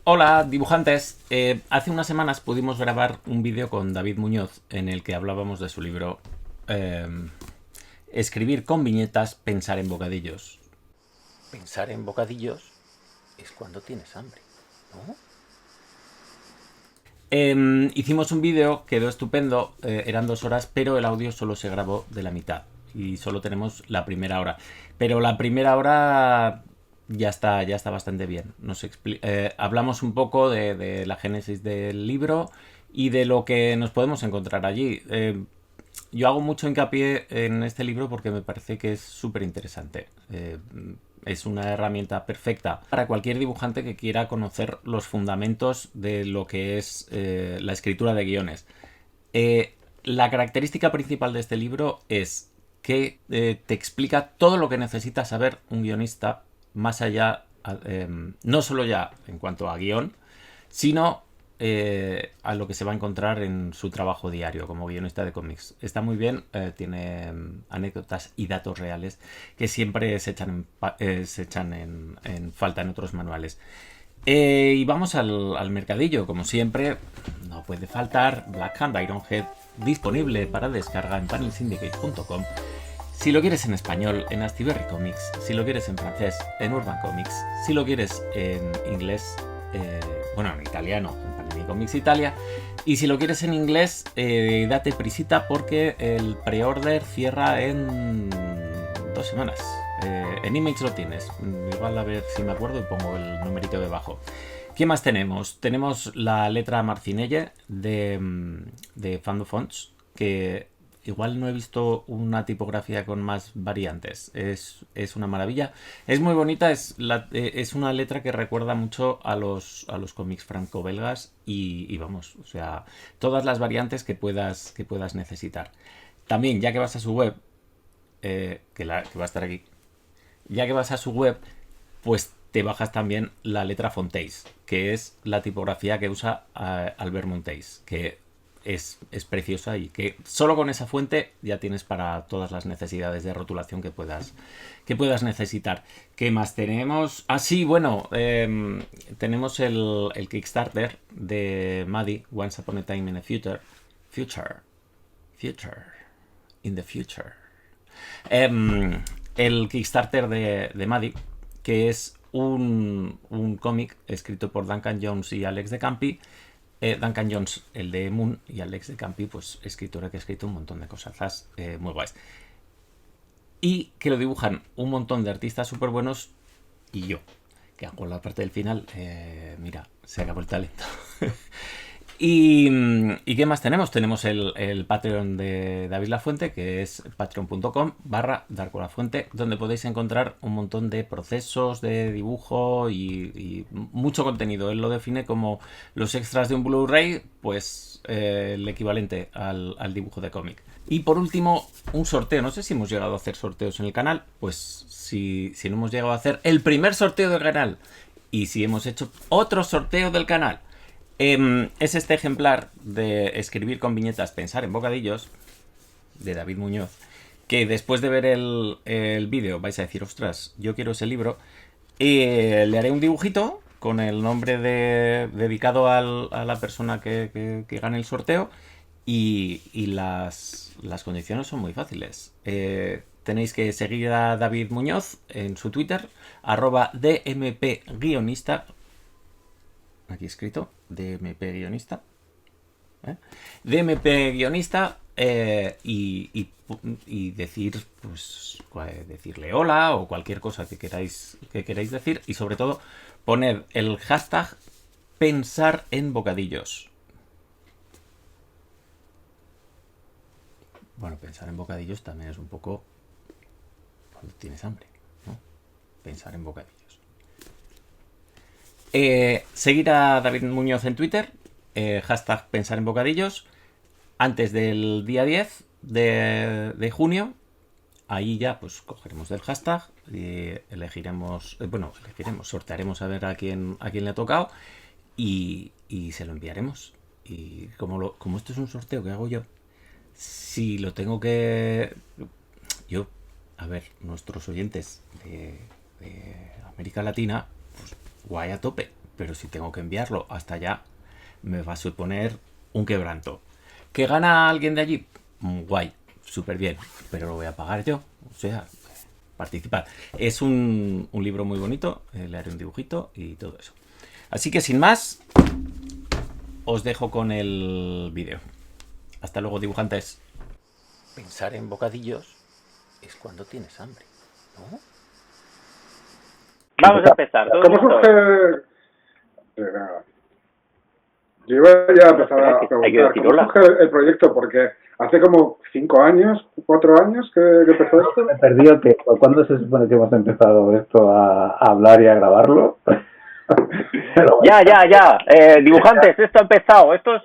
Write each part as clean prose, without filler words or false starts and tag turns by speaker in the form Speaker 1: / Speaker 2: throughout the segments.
Speaker 1: Hola, dibujantes. Hace unas semanas pudimos grabar un vídeo con David Muñoz en el que hablábamos de su libro eh, Escribir con viñetas, pensar en bocadillos. Pensar en bocadillos es cuando tienes hambre, ¿no? Hicimos un vídeo, quedó estupendo, eran 2 horas, pero el audio solo se grabó de la mitad y solo tenemos la primera hora. Pero la primera hora ya está bastante bien. Hablamos un poco de la génesis del libro y de lo que nos podemos encontrar allí. Yo hago mucho hincapié en este libro porque me parece que es súper interesante. Es una herramienta perfecta para cualquier dibujante que quiera conocer los fundamentos de lo que es la escritura de guiones. La característica principal de este libro es que te explica todo lo que necesita saber un guionista, más allá, no solo ya en cuanto a guión, sino a lo que se va a encontrar en su trabajo diario como guionista de cómics. Está muy bien, tiene anécdotas y datos reales que siempre se echan en falta en otros manuales. Y vamos al mercadillo, como siempre, no puede faltar Black Hand Ironhead, disponible para descarga en panelsyndicate.com. Si lo quieres en español, en Astiberri Comics. Si lo quieres en francés, en Urban Comics. Si lo quieres en inglés, en italiano, en Panini Comics Italia. Y si lo quieres en inglés, date prisita porque el pre-order cierra en 2 semanas. En Image lo tienes. Igual a ver si me acuerdo y pongo el numerito debajo. ¿Qué más tenemos? Tenemos la letra Marcinelle de Fando Fonts, que igual no he visto una tipografía con más variantes. Es una maravilla. Es muy bonita. Es una letra que recuerda mucho a los cómics franco-belgas y vamos, o sea, todas las variantes que puedas necesitar. También, ya que vas a su web, que va a estar aquí, ya que vas a su web, pues te bajas también la letra Fontaise, que es la tipografía que usa Albert Monteis, que es preciosa y que solo con esa fuente ya tienes para todas las necesidades de rotulación que puedas necesitar. ¿Qué más tenemos? Tenemos el Kickstarter de Maddie, Once Upon a Time in the Future. In the Future. El Kickstarter de Maddie, que es un cómic escrito por Duncan Jones y Alex de Campi. Duncan Jones, el de Moon, y Alex de Campi, pues escritora que ha escrito un montón de cosas muy guays. Y que lo dibujan un montón de artistas súper buenos y yo, que hago la parte del final. Mira, se acabó el talento. ¿Y qué más tenemos? Tenemos el Patreon de David Lafuente, que es patreon.com/DarkoLafuente, donde podéis encontrar un montón de procesos de dibujo y mucho contenido. Él lo define como los extras de un Blu-ray, pues el equivalente al dibujo de cómic. Y por último, un sorteo. No sé si hemos llegado a hacer sorteos en el canal. Pues si no hemos llegado a hacer el primer sorteo del canal y si hemos hecho otro sorteo del canal, es este ejemplar de Escribir con viñetas, pensar en bocadillos, de David Muñoz, que después de ver el vídeo vais a decir, ostras, yo quiero ese libro. Le haré un dibujito con el nombre dedicado a la persona que gane el sorteo y las condiciones son muy fáciles. Tenéis que seguir a David Muñoz en su Twitter, @dmp-guionista, aquí escrito, DMP-guionista, DMP-guionista, y decir, pues, decirle hola o cualquier cosa que queráis decir, y sobre todo poner el hashtag pensar en bocadillos. Bueno, pensar en bocadillos también es un poco cuando tienes hambre, ¿no? Pensar en bocadillos. Seguir a David Muñoz en Twitter, hashtag pensar en bocadillos, antes del día 10 de junio. Ahí ya pues cogeremos del hashtag y sortearemos a ver a quién le ha tocado y se lo enviaremos. Y como esto es un sorteo que hago yo, si lo tengo que... Yo, a ver, nuestros oyentes de América Latina, pues guay a tope. pero si tengo que enviarlo hasta allá, me va a suponer un quebranto. ¿Que gana alguien de allí? Guay, súper bien, pero lo voy a pagar yo, o sea, participar. Es un libro muy bonito, le haré un dibujito y todo eso. Así que sin más, os dejo con el vídeo. Hasta luego, dibujantes. Pensar en bocadillos es cuando tienes hambre, ¿no?
Speaker 2: Vamos a empezar.
Speaker 3: ¿Cómo surge? Yo iba ya a empezar a preguntar, ¿cómo surge el proyecto? Porque hace como 5 años, 4 años que empezó esto.
Speaker 4: Me perdí el tiempo. ¿Cuándo se supone que hemos empezado esto a hablar y a grabarlo?
Speaker 2: Pero bueno. Ya. Dibujantes, esto ha empezado. Estos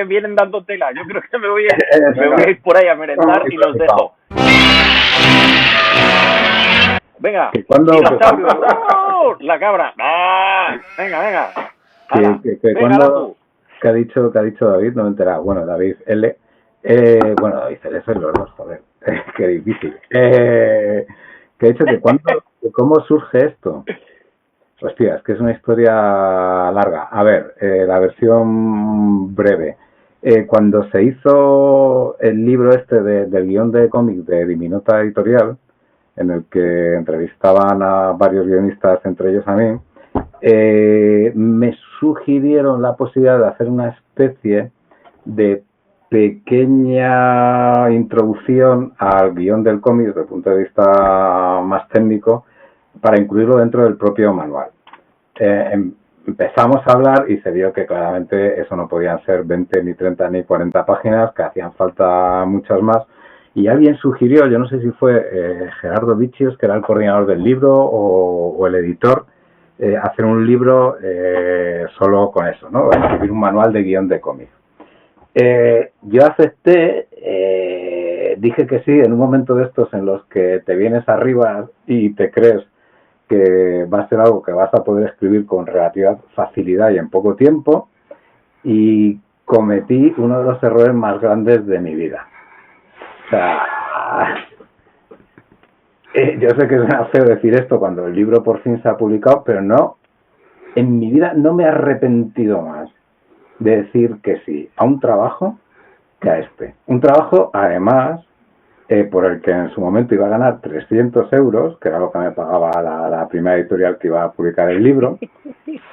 Speaker 2: vienen dando tela. Yo creo que me voy a ir por ahí a merendar y los dejo. Venga. La cabra. Venga.
Speaker 4: ¿Qué ha dicho David? No me he enterado. Bueno, David L. David L. Son los dos, joder. Qué difícil. Que ha dicho que ¿cómo surge esto? Hostia, es que es una historia larga. A ver, la versión breve. Cuando se hizo el libro del guión de cómic de Diminuta Editorial, en el que entrevistaban a varios guionistas, entre ellos a mí, me sugirieron la posibilidad de hacer una especie de pequeña introducción al guión del cómic desde el punto de vista más técnico, para incluirlo dentro del propio manual. Empezamos a hablar y se vio que claramente eso no podían ser 20, ni 30, ni 40 páginas, que hacían falta muchas más. Y alguien sugirió, yo no sé si fue Gerardo Vichios, que era el coordinador del libro, o el editor, hacer un libro solo con eso, ¿no? Escribir un manual de guión de cómic. Yo acepté, dije que sí, en un momento de estos en los que te vienes arriba y te crees que va a ser algo que vas a poder escribir con relativa facilidad y en poco tiempo, y cometí uno de los errores más grandes de mi vida. O sea, yo sé que es feo decir esto cuando el libro por fin se ha publicado, pero no, en mi vida no me he arrepentido más de decir que sí a un trabajo que a este. Un trabajo, además, por el que en su momento iba a ganar 300 euros, que era lo que me pagaba la primera editorial que iba a publicar el libro,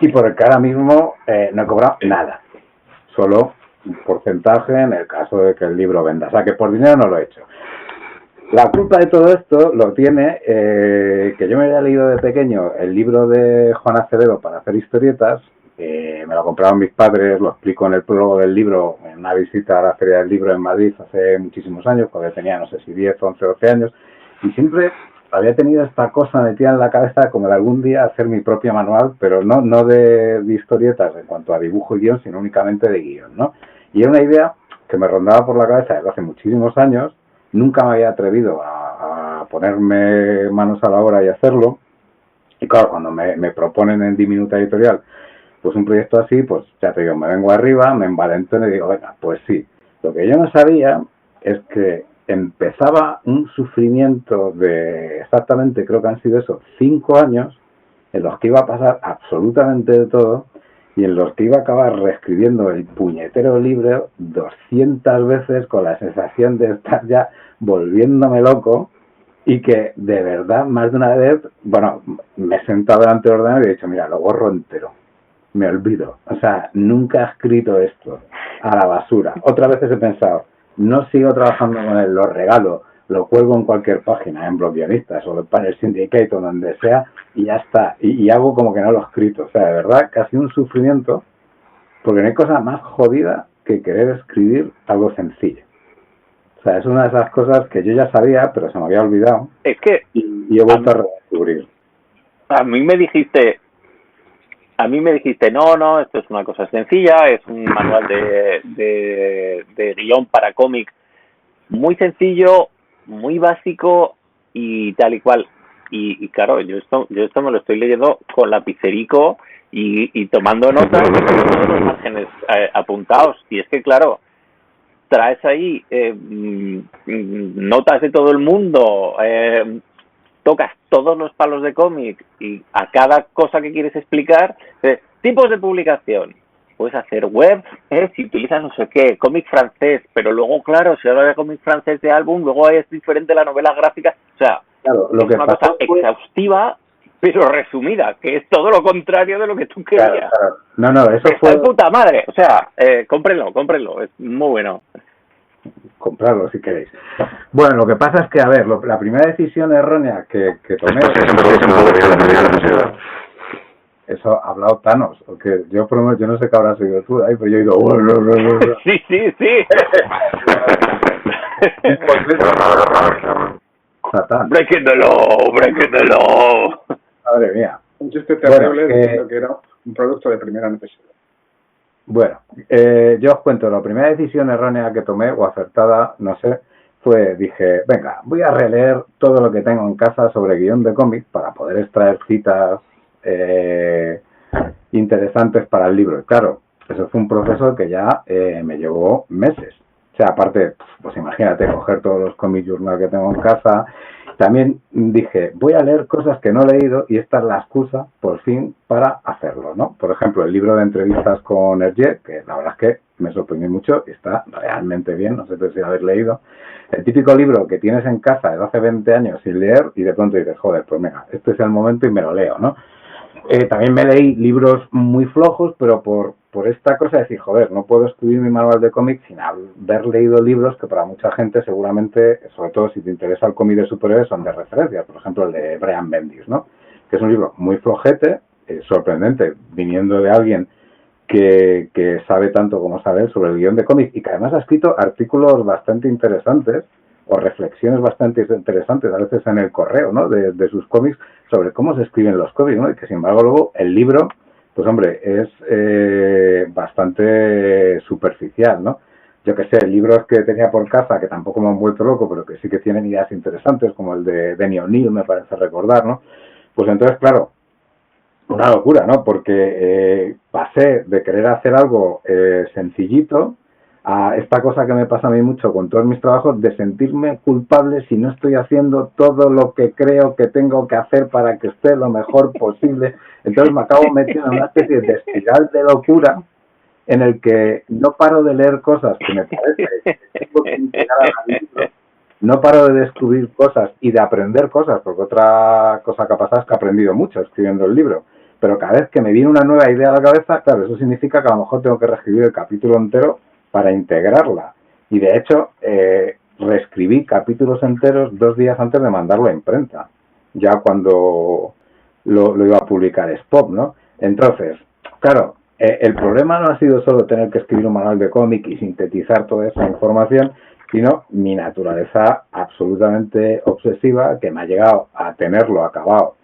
Speaker 4: y por el que ahora mismo no he cobrado nada, solo un porcentaje en el caso de que el libro venda. O sea, que por dinero no lo he hecho. La culpa de todo esto lo tiene que yo me había leído de pequeño el libro de Juan Acevedo para hacer historietas. Me lo compraron mis padres, lo explico en el prólogo del libro, en una visita a la Feria del Libro en Madrid hace muchísimos años, cuando tenía, no sé si 10, 11, 12 años, y siempre había tenido esta cosa metida en la cabeza como de algún día hacer mi propio manual, pero no de historietas en cuanto a dibujo y guión, sino únicamente de guión, ¿no? Y era una idea que me rondaba por la cabeza desde hace muchísimos años, nunca me había atrevido a ponerme manos a la obra y hacerlo, y claro, cuando me proponen en Diminuta Editorial pues un proyecto así, pues ya te digo, me vengo arriba, me envalentono y digo, venga, pues sí. Lo que yo no sabía es que empezaba un sufrimiento de exactamente, creo que han sido eso, 5 años, en los que iba a pasar absolutamente de todo y en los que iba a acabar reescribiendo el puñetero libro 200 veces con la sensación de estar ya volviéndome loco, y que de verdad más de una vez, bueno, me he sentado delante del ordenador y he dicho, mira, lo borro entero. Me olvido, o sea, nunca he escrito esto, a la basura. Otras veces he pensado, no sigo trabajando con él, lo regalo, lo cuelgo en cualquier página, en Blog Guionistas o en el Syndicate o donde sea, y ya está, y hago como que no lo he escrito. O sea, de verdad, casi un sufrimiento, porque no hay cosa más jodida que querer escribir algo sencillo. O sea, es una de esas cosas que yo ya sabía, pero se me había olvidado.
Speaker 2: Es que
Speaker 4: y he vuelto a redescubrir.
Speaker 2: A mí me dijiste, no, esto es una cosa sencilla, es un manual de guión para cómic muy sencillo, muy básico y tal y cual. Y claro, yo esto me lo estoy leyendo con lapicerico y tomando notas con todos los márgenes apuntados. Y es que, claro, traes ahí notas de todo el mundo, tocas todos los palos de cómic y a cada cosa que quieres explicar, Tipos de publicación. Puedes hacer web, si utilizas no sé qué, cómic francés, pero luego, claro, si ahora hay cómic francés de álbum, luego es diferente la novela gráfica. O sea,
Speaker 4: claro, lo
Speaker 2: es
Speaker 4: que
Speaker 2: una
Speaker 4: pasó
Speaker 2: cosa
Speaker 4: fue...
Speaker 2: exhaustiva, pero resumida, que es todo lo contrario de lo que tú querías.
Speaker 4: Claro. No, eso
Speaker 2: está
Speaker 4: fue...
Speaker 2: de puta madre. O sea, cómprenlo, es muy bueno.
Speaker 4: Comprarlo si queréis. Bueno, lo que pasa es que, a ver, la primera decisión errónea que tomé... Eso ha hablado Thanos, porque yo no sé qué habrás oído tú ahí, pero yo he ido...
Speaker 2: Sí.
Speaker 4: Satán.
Speaker 2: Breaking the law.
Speaker 4: Madre mía.
Speaker 3: Un chiste terrible diciendo que era un producto de primera necesidad.
Speaker 4: Bueno, yo os cuento, la primera decisión errónea que tomé, o acertada, no sé, dije, venga, voy a releer todo lo que tengo en casa sobre guión de cómic para poder extraer citas interesantes para el libro. Y claro, eso fue un proceso que ya me llevó meses. O sea, aparte, pues imagínate, coger todos los comic journal que tengo en casa. También dije, voy a leer cosas que no he leído y esta es la excusa, por fin, para hacerlo, ¿no? Por ejemplo, el libro de entrevistas con Hergé, que la verdad es que me sorprendió mucho y está realmente bien, no sé si lo habéis leído. El típico libro que tienes en casa desde hace 20 años sin leer y de pronto dices, joder, pues venga, este es el momento y me lo leo, ¿no? También me leí libros muy flojos, pero por esta cosa de decir, joder, no puedo escribir mi manual de cómic sin haber leído libros que para mucha gente seguramente, sobre todo si te interesa el cómic de superhéroes, son de referencia. Por ejemplo, el de Brian Bendis, ¿no? Que es un libro muy flojete, sorprendente, viniendo de alguien que sabe tanto como sabe sobre el guión de cómic y que además ha escrito artículos bastante interesantes o reflexiones bastante interesantes a veces en el correo, ¿no? De sus cómics sobre cómo se escriben los cómics, ¿no? Y que sin embargo luego el libro, pues hombre, es bastante superficial, ¿no? Yo que sé, libros que tenía por casa que tampoco me han vuelto loco, pero que sí que tienen ideas interesantes, como el de Denny O'Neil, me parece recordar, ¿no? Pues entonces, claro, una locura, ¿no? Porque pasé de querer hacer algo sencillito a esta cosa que me pasa a mí mucho con todos mis trabajos, de sentirme culpable si no estoy haciendo todo lo que creo que tengo que hacer para que esté lo mejor posible. Entonces me acabo metiendo en una especie de espiral de locura en el que no paro de leer cosas que me parece que tengo que integrar al libro, no paro de descubrir cosas y de aprender cosas, porque otra cosa que ha pasado es que he aprendido mucho escribiendo el libro, pero cada vez que me viene una nueva idea a la cabeza, claro, eso significa que a lo mejor tengo que reescribir el capítulo entero para integrarla. Y de hecho, reescribí capítulos enteros 2 días antes de mandarlo a imprenta, ya cuando lo iba a publicar Spop, ¿no? Entonces, claro, el problema no ha sido solo tener que escribir un manual de cómic y sintetizar toda esa información, sino mi naturaleza absolutamente obsesiva, que me ha llegado a tenerlo acabado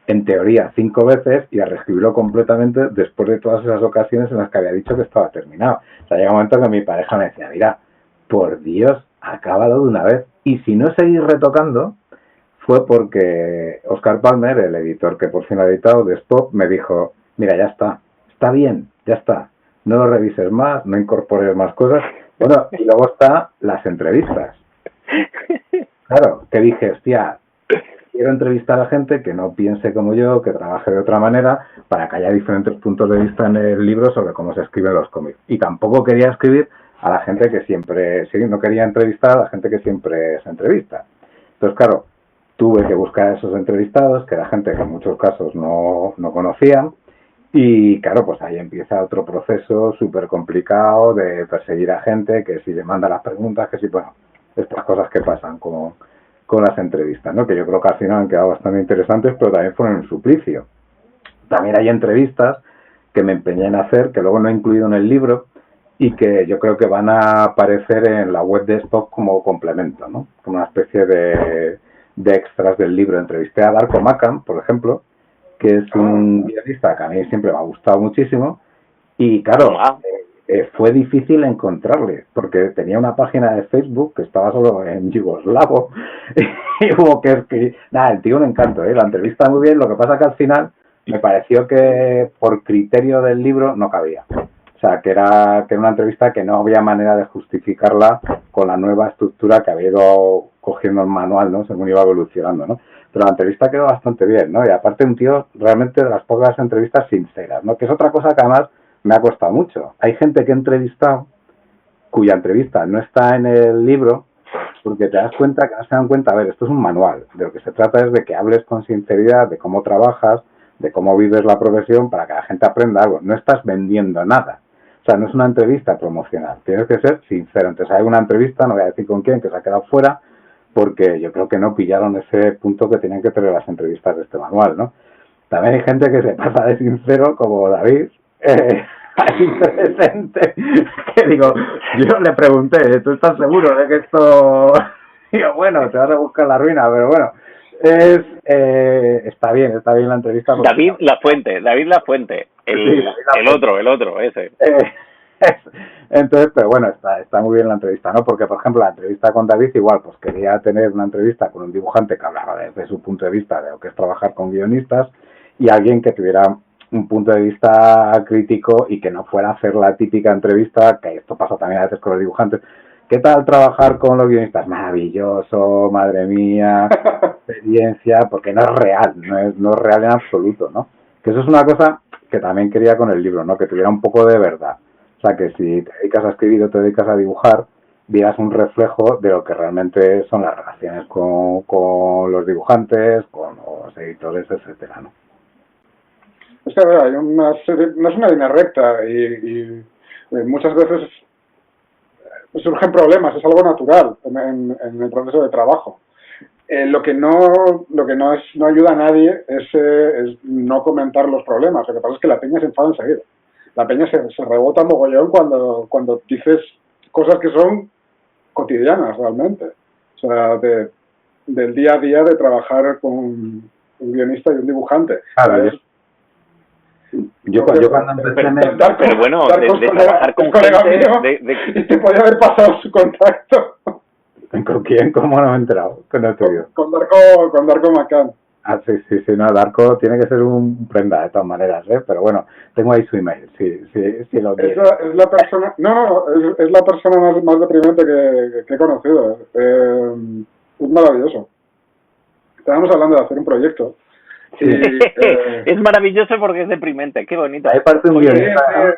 Speaker 4: en teoría 5 veces y a reescribirlo completamente después de todas esas ocasiones en las que había dicho que estaba terminado. O sea, llega un momento que mi pareja me decía, mira, por Dios, acábalo de una vez. Y si no seguís retocando, fue porque Oscar Palmer, el editor que por fin ha editado de Spop, me dijo, mira, ya está bien, ya está. No lo revises más, no incorpores más cosas. Bueno, y luego está las entrevistas. Claro, que dije, hostia, quiero entrevistar a gente que no piense como yo, que trabaje de otra manera, para que haya diferentes puntos de vista en el libro sobre cómo se escriben los cómics. Y tampoco quería escribir a la gente que siempre, sí, no quería entrevistar a la gente que siempre se entrevista. Entonces, claro, tuve que buscar a esos entrevistados, que era gente que en muchos casos no conocían, y claro, pues ahí empieza otro proceso súper complicado de perseguir a gente, que si le manda las preguntas, que si, bueno, estas cosas que pasan con las entrevistas, ¿no? Que yo creo que al final han quedado bastante interesantes, pero también fueron un suplicio. También hay entrevistas que me empeñé en hacer, que luego no he incluido en el libro, y que yo creo que van a aparecer en la web de Spop como complemento, ¿no? Como una especie de extras del libro. Entrevisté a Darko Macan, por ejemplo, que es un guionista que a mí siempre me ha gustado muchísimo, y claro, fue difícil encontrarle, porque tenía una página de Facebook que estaba solo en yugoslavo, y hubo que escribir. Nada, el tío un encanto, la entrevista muy bien, lo que pasa que al final me pareció que por criterio del libro no cabía. O sea, que era una entrevista que no había manera de justificarla con la nueva estructura que había ido cogiendo el manual, ¿no? Según iba evolucionando, ¿no? pero la entrevista quedó bastante bien, ¿no? Y aparte un tío realmente de las pocas entrevistas sinceras, ¿no? Que es otra cosa que además me ha costado mucho. Hay gente que he entrevistado cuya entrevista no está en el libro porque te das cuenta que no se dan cuenta, a ver, esto es un manual, de lo que se trata es de que hables con sinceridad de cómo trabajas, de cómo vives la profesión para que la gente aprenda algo. No estás vendiendo nada. O sea, no es una entrevista promocional. Tienes que ser sincero. Entonces hay una entrevista, no voy a decir con quién, que se ha quedado fuera, porque yo creo que no pillaron ese punto que tenían que tener las entrevistas de este manual, ¿no? También hay gente que se pasa de sincero, como David, interesante, que digo, yo le pregunté, ¿tú estás seguro de que esto...? Digo, bueno, te vas a buscar la ruina, pero bueno, está bien la entrevista.
Speaker 2: David La Fuente, el otro, ese.
Speaker 4: Entonces, pero bueno, está muy bien la entrevista, ¿no? Porque, por ejemplo, la entrevista con David, igual, pues quería tener una entrevista con un dibujante que hablara desde su punto de vista de lo que es trabajar con guionistas y alguien que tuviera un punto de vista crítico y que no fuera a hacer la típica entrevista, que esto pasa también a veces con los dibujantes. ¿Qué tal trabajar con los guionistas? Maravilloso, madre mía, experiencia, porque no es real, no es real en absoluto, ¿no? Que eso es una cosa que también quería con el libro, ¿no? Que tuviera un poco de verdad. O sea, que si te dedicas a escribir o te dedicas a dibujar, vieras un reflejo de lo que realmente son las relaciones con los dibujantes, con los editores, etcétera, ¿no?
Speaker 3: Es que, hay no es una línea recta y muchas veces surgen problemas, es algo natural en el proceso de trabajo. Lo que no ayuda a nadie es no comentar los problemas. Lo que pasa es que la peña se enfada enseguida. La peña se rebota mogollón cuando dices cosas que son cotidianas realmente. O sea, del día a día de trabajar con un guionista y un dibujante.
Speaker 4: Claro, yo cuando empecé
Speaker 2: pero bueno, de trabajar con gente
Speaker 3: y te podía haber pasado su contacto.
Speaker 4: ¿Con quién? ¿Cómo no me he enterado? Que no te digo.
Speaker 3: Con Darko Macan.
Speaker 4: Ah, sí, no, Darko tiene que ser un prenda de todas maneras, pero bueno, tengo ahí su email, si lo quiere.
Speaker 3: Es la persona, es la persona más deprimente que he conocido. Es maravilloso. Estábamos hablando de hacer un proyecto.
Speaker 2: Sí. Es maravilloso porque es deprimente, qué bonito.
Speaker 4: Ahí parte un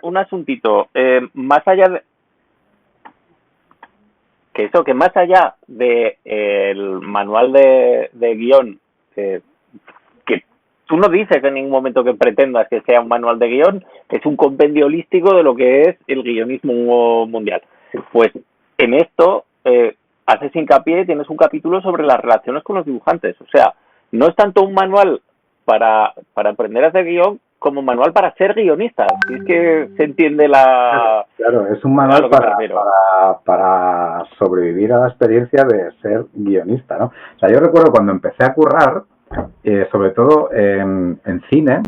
Speaker 2: un asuntito, más allá de que más allá de el manual de guión, que tú no dices en ningún momento que pretendas que sea un manual de guión, es un compendio holístico de lo que es el guionismo mundial. Pues en esto haces hincapié, tienes un capítulo sobre las relaciones con los dibujantes. O sea, no es tanto un manual para aprender a hacer guión como manual para ser guionista. Si es que se entiende la...
Speaker 4: Claro, es un manual para sobrevivir a la experiencia de ser guionista, ¿no? O sea, yo recuerdo cuando empecé a currar, sobre todo en cine,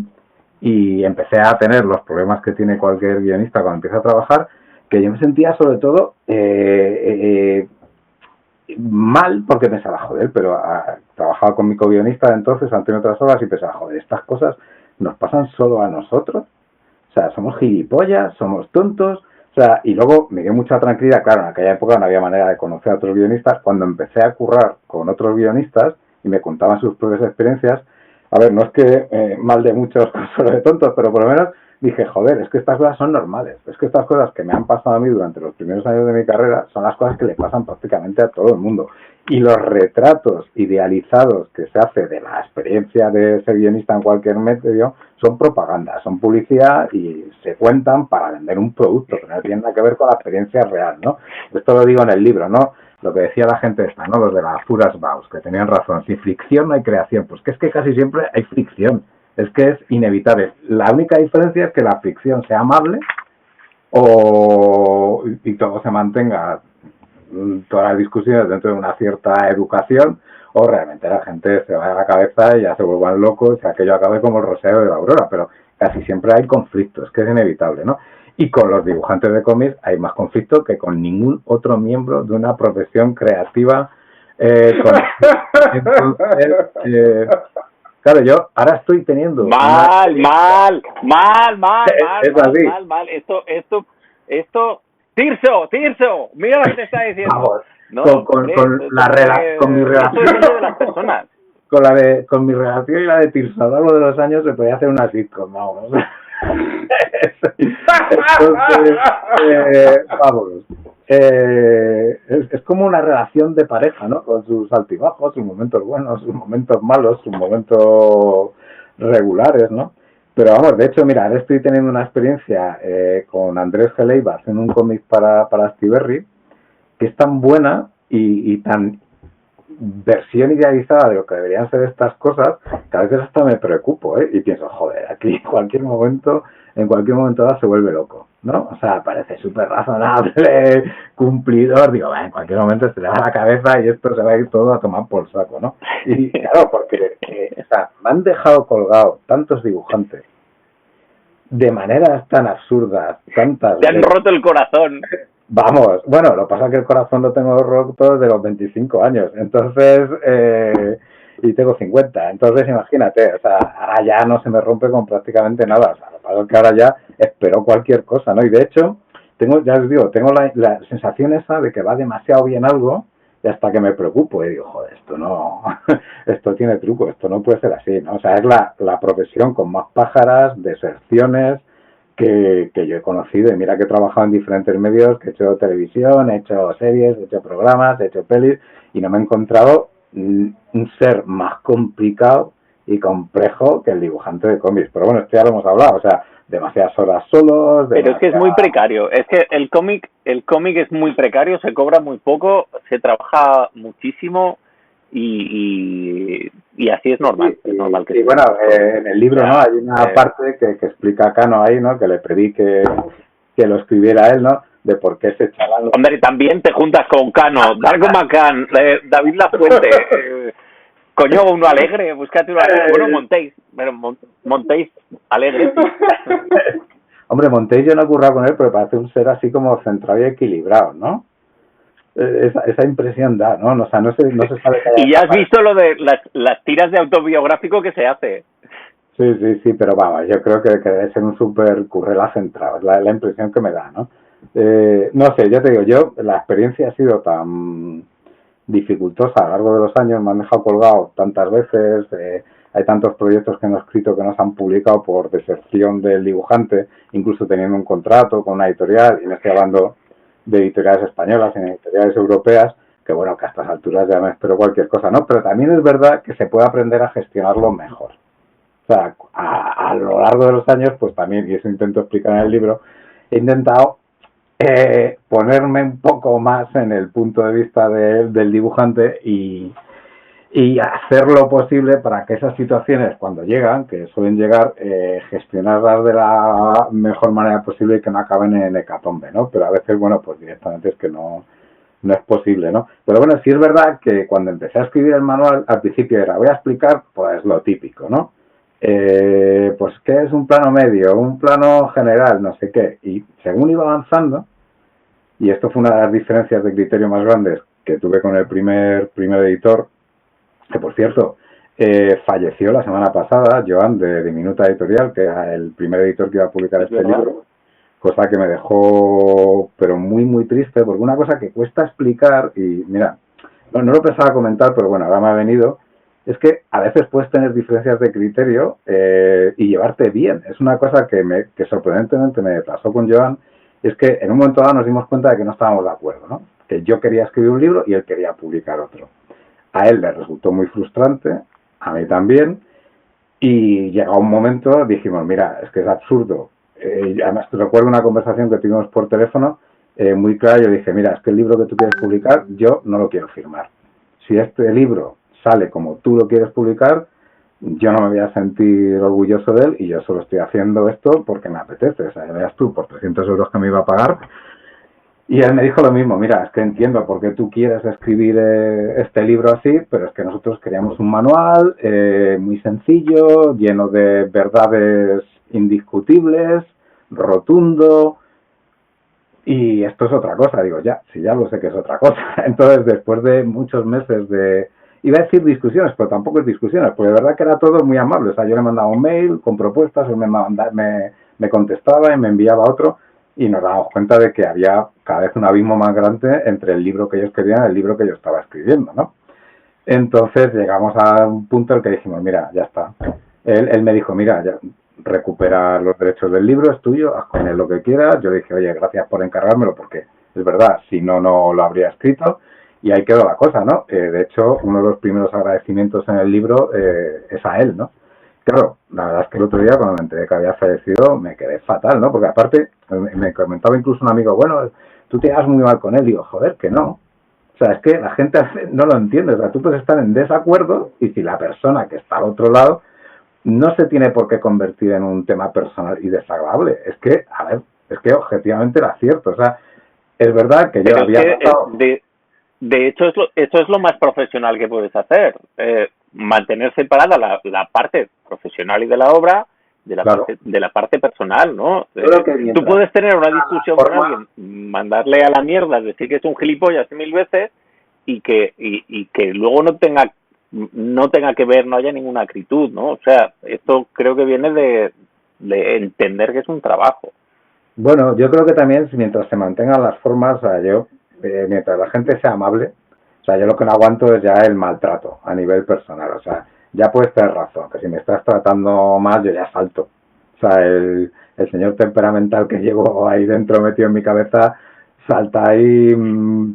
Speaker 4: y empecé a tener los problemas que tiene cualquier guionista cuando empieza a trabajar, que yo me sentía sobre todo mal porque pensaba, joder, pero trabajaba con mi co-guionista de entonces, Antonio Trasolas, y pensaba, joder, estas cosas nos pasan solo a nosotros. O sea, somos gilipollas, somos tontos. O sea, y luego me dio mucha tranquilidad. Claro, en aquella época no había manera de conocer a otros guionistas. Cuando empecé a currar con otros guionistas y me contaban sus propias experiencias, a ver, no es que mal de muchos solo de tontos, pero por lo menos dije, joder, es que estas cosas son normales. Es que estas cosas que me han pasado a mí durante los primeros años de mi carrera son las cosas que le pasan prácticamente a todo el mundo. Y los retratos idealizados que se hace de la experiencia de ser guionista en cualquier medio son propaganda, son publicidad y se cuentan para vender un producto que no tiene nada que ver con la experiencia real, ¿no? Esto lo digo en el libro, ¿no? Lo que decía la gente esta, ¿no? Los de la Furas Baus, que tenían razón. Sin fricción no hay creación. Pues que es que casi siempre hay fricción. Es que es inevitable. La única diferencia es que la fricción sea amable y todo se mantenga, todas las discusiones dentro de una cierta educación, o realmente la gente se vaya a la cabeza y ya se vuelvan locos y aquello acabe como el roseo de la aurora. Pero casi siempre hay conflictos, es que es inevitable, ¿no? Y con los dibujantes de cómics hay más conflicto que con ningún otro miembro de una profesión creativa. Claro, yo ahora estoy teniendo...
Speaker 2: Mal. Esto... Tirso, mira lo que te está diciendo.
Speaker 4: Vamos, no, con mi relación.
Speaker 2: De las personas.
Speaker 4: con mi relación y la de Tirso a lo largo de los años se podía hacer una sitcom, vamos. Entonces, vamos. Es como una relación de pareja, ¿no? Con sus altibajos, sus momentos buenos, sus momentos malos, sus momentos regulares, ¿no? Pero vamos, de hecho, mira, ahora estoy teniendo una experiencia con Andrés Geleiva haciendo un cómic para Astiberri que es tan buena y tan versión idealizada de lo que deberían ser estas cosas, que a veces hasta me preocupo, y pienso, joder, aquí en cualquier momento se vuelve loco, ¿no? O sea, parece súper razonable, cumplidor, digo, en cualquier momento se le va la cabeza y esto se va a ir todo a tomar por saco, ¿no? Y claro, porque o sea, me han dejado colgado tantos dibujantes de maneras tan absurdas, tantas...
Speaker 2: Te han roto el corazón.
Speaker 4: Vamos, bueno, lo que pasa es que el corazón lo tengo roto desde los 25 años, entonces, y tengo 50, entonces imagínate, o sea, ahora ya no se me rompe con prácticamente nada, o sea, lo que pasa es que ahora ya espero cualquier cosa, ¿no? Y de hecho, ya os digo, tengo la sensación esa de que va demasiado bien algo y hasta que me preocupo y digo, joder, esto no, esto tiene truco, esto no puede ser así, ¿no? O sea, es la profesión con más pájaras, deserciones, que yo he conocido, y mira que he trabajado en diferentes medios, que he hecho televisión, he hecho series, he hecho programas, he hecho pelis, y no me he encontrado un ser más complicado y complejo que el dibujante de cómics. Pero bueno, esto ya lo hemos hablado, o sea, demasiadas horas solos...
Speaker 2: Pero es que es muy precario, es que el cómic es muy precario, se cobra muy poco, se trabaja muchísimo y así es normal.
Speaker 4: Sí,
Speaker 2: es normal que
Speaker 4: sí, bueno, en el libro, ¿no? Hay una parte que explica a Cano ahí, ¿no? Que le pedí que lo escribiera él, ¿no? De por qué se echaban...
Speaker 2: Hombre, también te juntas con Cano, Dargo Macán, David Lafuente, coño, uno alegre, búscate uno alegre. Bueno, Montéis, pero Montéis alegre.
Speaker 4: Hombre, Montéis yo no he currado con él, pero parece un ser así como centrado y equilibrado, ¿no? Esa impresión da, ¿no? O sea, no se sabe que haya...
Speaker 2: Y ya has visto lo de las tiras de autobiográfico que se hace.
Speaker 4: Sí, pero vamos, yo creo que debe ser un súper currela centrado, es la impresión que me da, ¿no? No sé, ya te digo, la experiencia ha sido tan dificultosa a lo largo de los años, me han dejado colgado tantas veces, hay tantos proyectos que no he escrito que no se han publicado por deserción del dibujante, incluso teniendo un contrato con una editorial, y me estoy hablando de editoriales españolas y editoriales europeas, que bueno, que a estas alturas ya me espero cualquier cosa, ¿no? Pero también es verdad que se puede aprender a gestionarlo mejor. O sea, a lo largo de los años, pues también, y eso intento explicar en el libro, he intentado ponerme un poco más en el punto de vista del dibujante y hacer lo posible para que esas situaciones, cuando llegan, que suelen llegar, gestionarlas de la mejor manera posible y que no acaben en hecatombe, ¿no? Pero a veces, bueno, pues directamente es que no es posible, ¿no? Pero bueno, sí es verdad que cuando empecé a escribir el manual, al principio era, voy a explicar, pues, lo típico, ¿no? Pues, ¿qué es un plano medio? Un plano general, no sé qué. Y según iba avanzando, y esto fue una de las diferencias de criterio más grandes que tuve con el primer editor, que por cierto, falleció la semana pasada, Joan, de Diminuta Editorial, que era el primer editor que iba a publicar este libro, cosa que me dejó, pero muy, muy triste, porque una cosa que cuesta explicar, y mira, no lo pensaba comentar, pero bueno, ahora me ha venido, es que a veces puedes tener diferencias de criterio y llevarte bien. Es una cosa que sorprendentemente me pasó con Joan, es que en un momento dado nos dimos cuenta de que no estábamos de acuerdo, ¿no? Que yo quería escribir un libro y él quería publicar otro. A él le resultó muy frustrante, a mí también, y llegado un momento dijimos, mira, es que es absurdo. Además, te recuerdo una conversación que tuvimos por teléfono muy clara. Yo dije, mira, es que el libro que tú quieres publicar, yo no lo quiero firmar. Si este libro sale como tú lo quieres publicar, yo no me voy a sentir orgulloso de él y yo solo estoy haciendo esto porque me apetece. O sea, ya veas tú, por 300 euros que me iba a pagar. Y él me dijo lo mismo, mira, es que entiendo por qué tú quieres escribir este libro así, pero es que nosotros queríamos un manual muy sencillo, lleno de verdades indiscutibles, rotundo, y esto es otra cosa. Digo, ya lo sé que es otra cosa. Entonces, después de muchos meses iba a decir discusiones, pero tampoco es discusiones, porque de verdad que era todo muy amable. O sea, yo le mandaba un mail con propuestas, él me contestaba y me enviaba otro, y nos dábamos cuenta de que había cada vez un abismo más grande entre el libro que ellos querían y el libro que yo estaba escribiendo, ¿no? Entonces llegamos a un punto en el que dijimos, mira, ya está. Él me dijo, mira, ya, recupera los derechos del libro, es tuyo, haz con él lo que quieras. Yo dije, oye, gracias por encargármelo, porque es verdad, si no, no lo habría escrito. Y ahí quedó la cosa, ¿no? De hecho, uno de los primeros agradecimientos en el libro es a él, ¿no? Claro, la verdad es que el otro día, cuando me enteré que había fallecido, me quedé fatal, ¿no? Porque aparte, me comentaba incluso un amigo, bueno, tú te llevas muy mal con él. Digo, joder, que no. O sea, es que la gente no lo entiende. O sea, tú puedes estar en desacuerdo y si la persona que está al otro lado no se tiene por qué convertir en un tema personal y desagradable. Es que, a ver, es que objetivamente era cierto. O sea, es verdad que yo
Speaker 2: Pero
Speaker 4: había pasado...
Speaker 2: De hecho, esto es lo más profesional que puedes hacer. Mantener separada la parte profesional y de la obra de la parte personal, ¿no? Tú puedes tener una discusión con alguien, mandarle a la mierda, decir que es un gilipollas 1000 veces y que luego no tenga que ver, no haya ninguna acritud, ¿no? O sea, esto creo que viene de entender que es un trabajo.
Speaker 4: Bueno, yo creo que también mientras se mantengan las formas, o sea, mientras la gente sea amable, o sea, yo lo que no aguanto es ya el maltrato a nivel personal. O sea, ya puedes tener razón, que si me estás tratando mal, yo ya salto. O sea, el señor temperamental que llevo ahí dentro metido en mi cabeza salta ahí,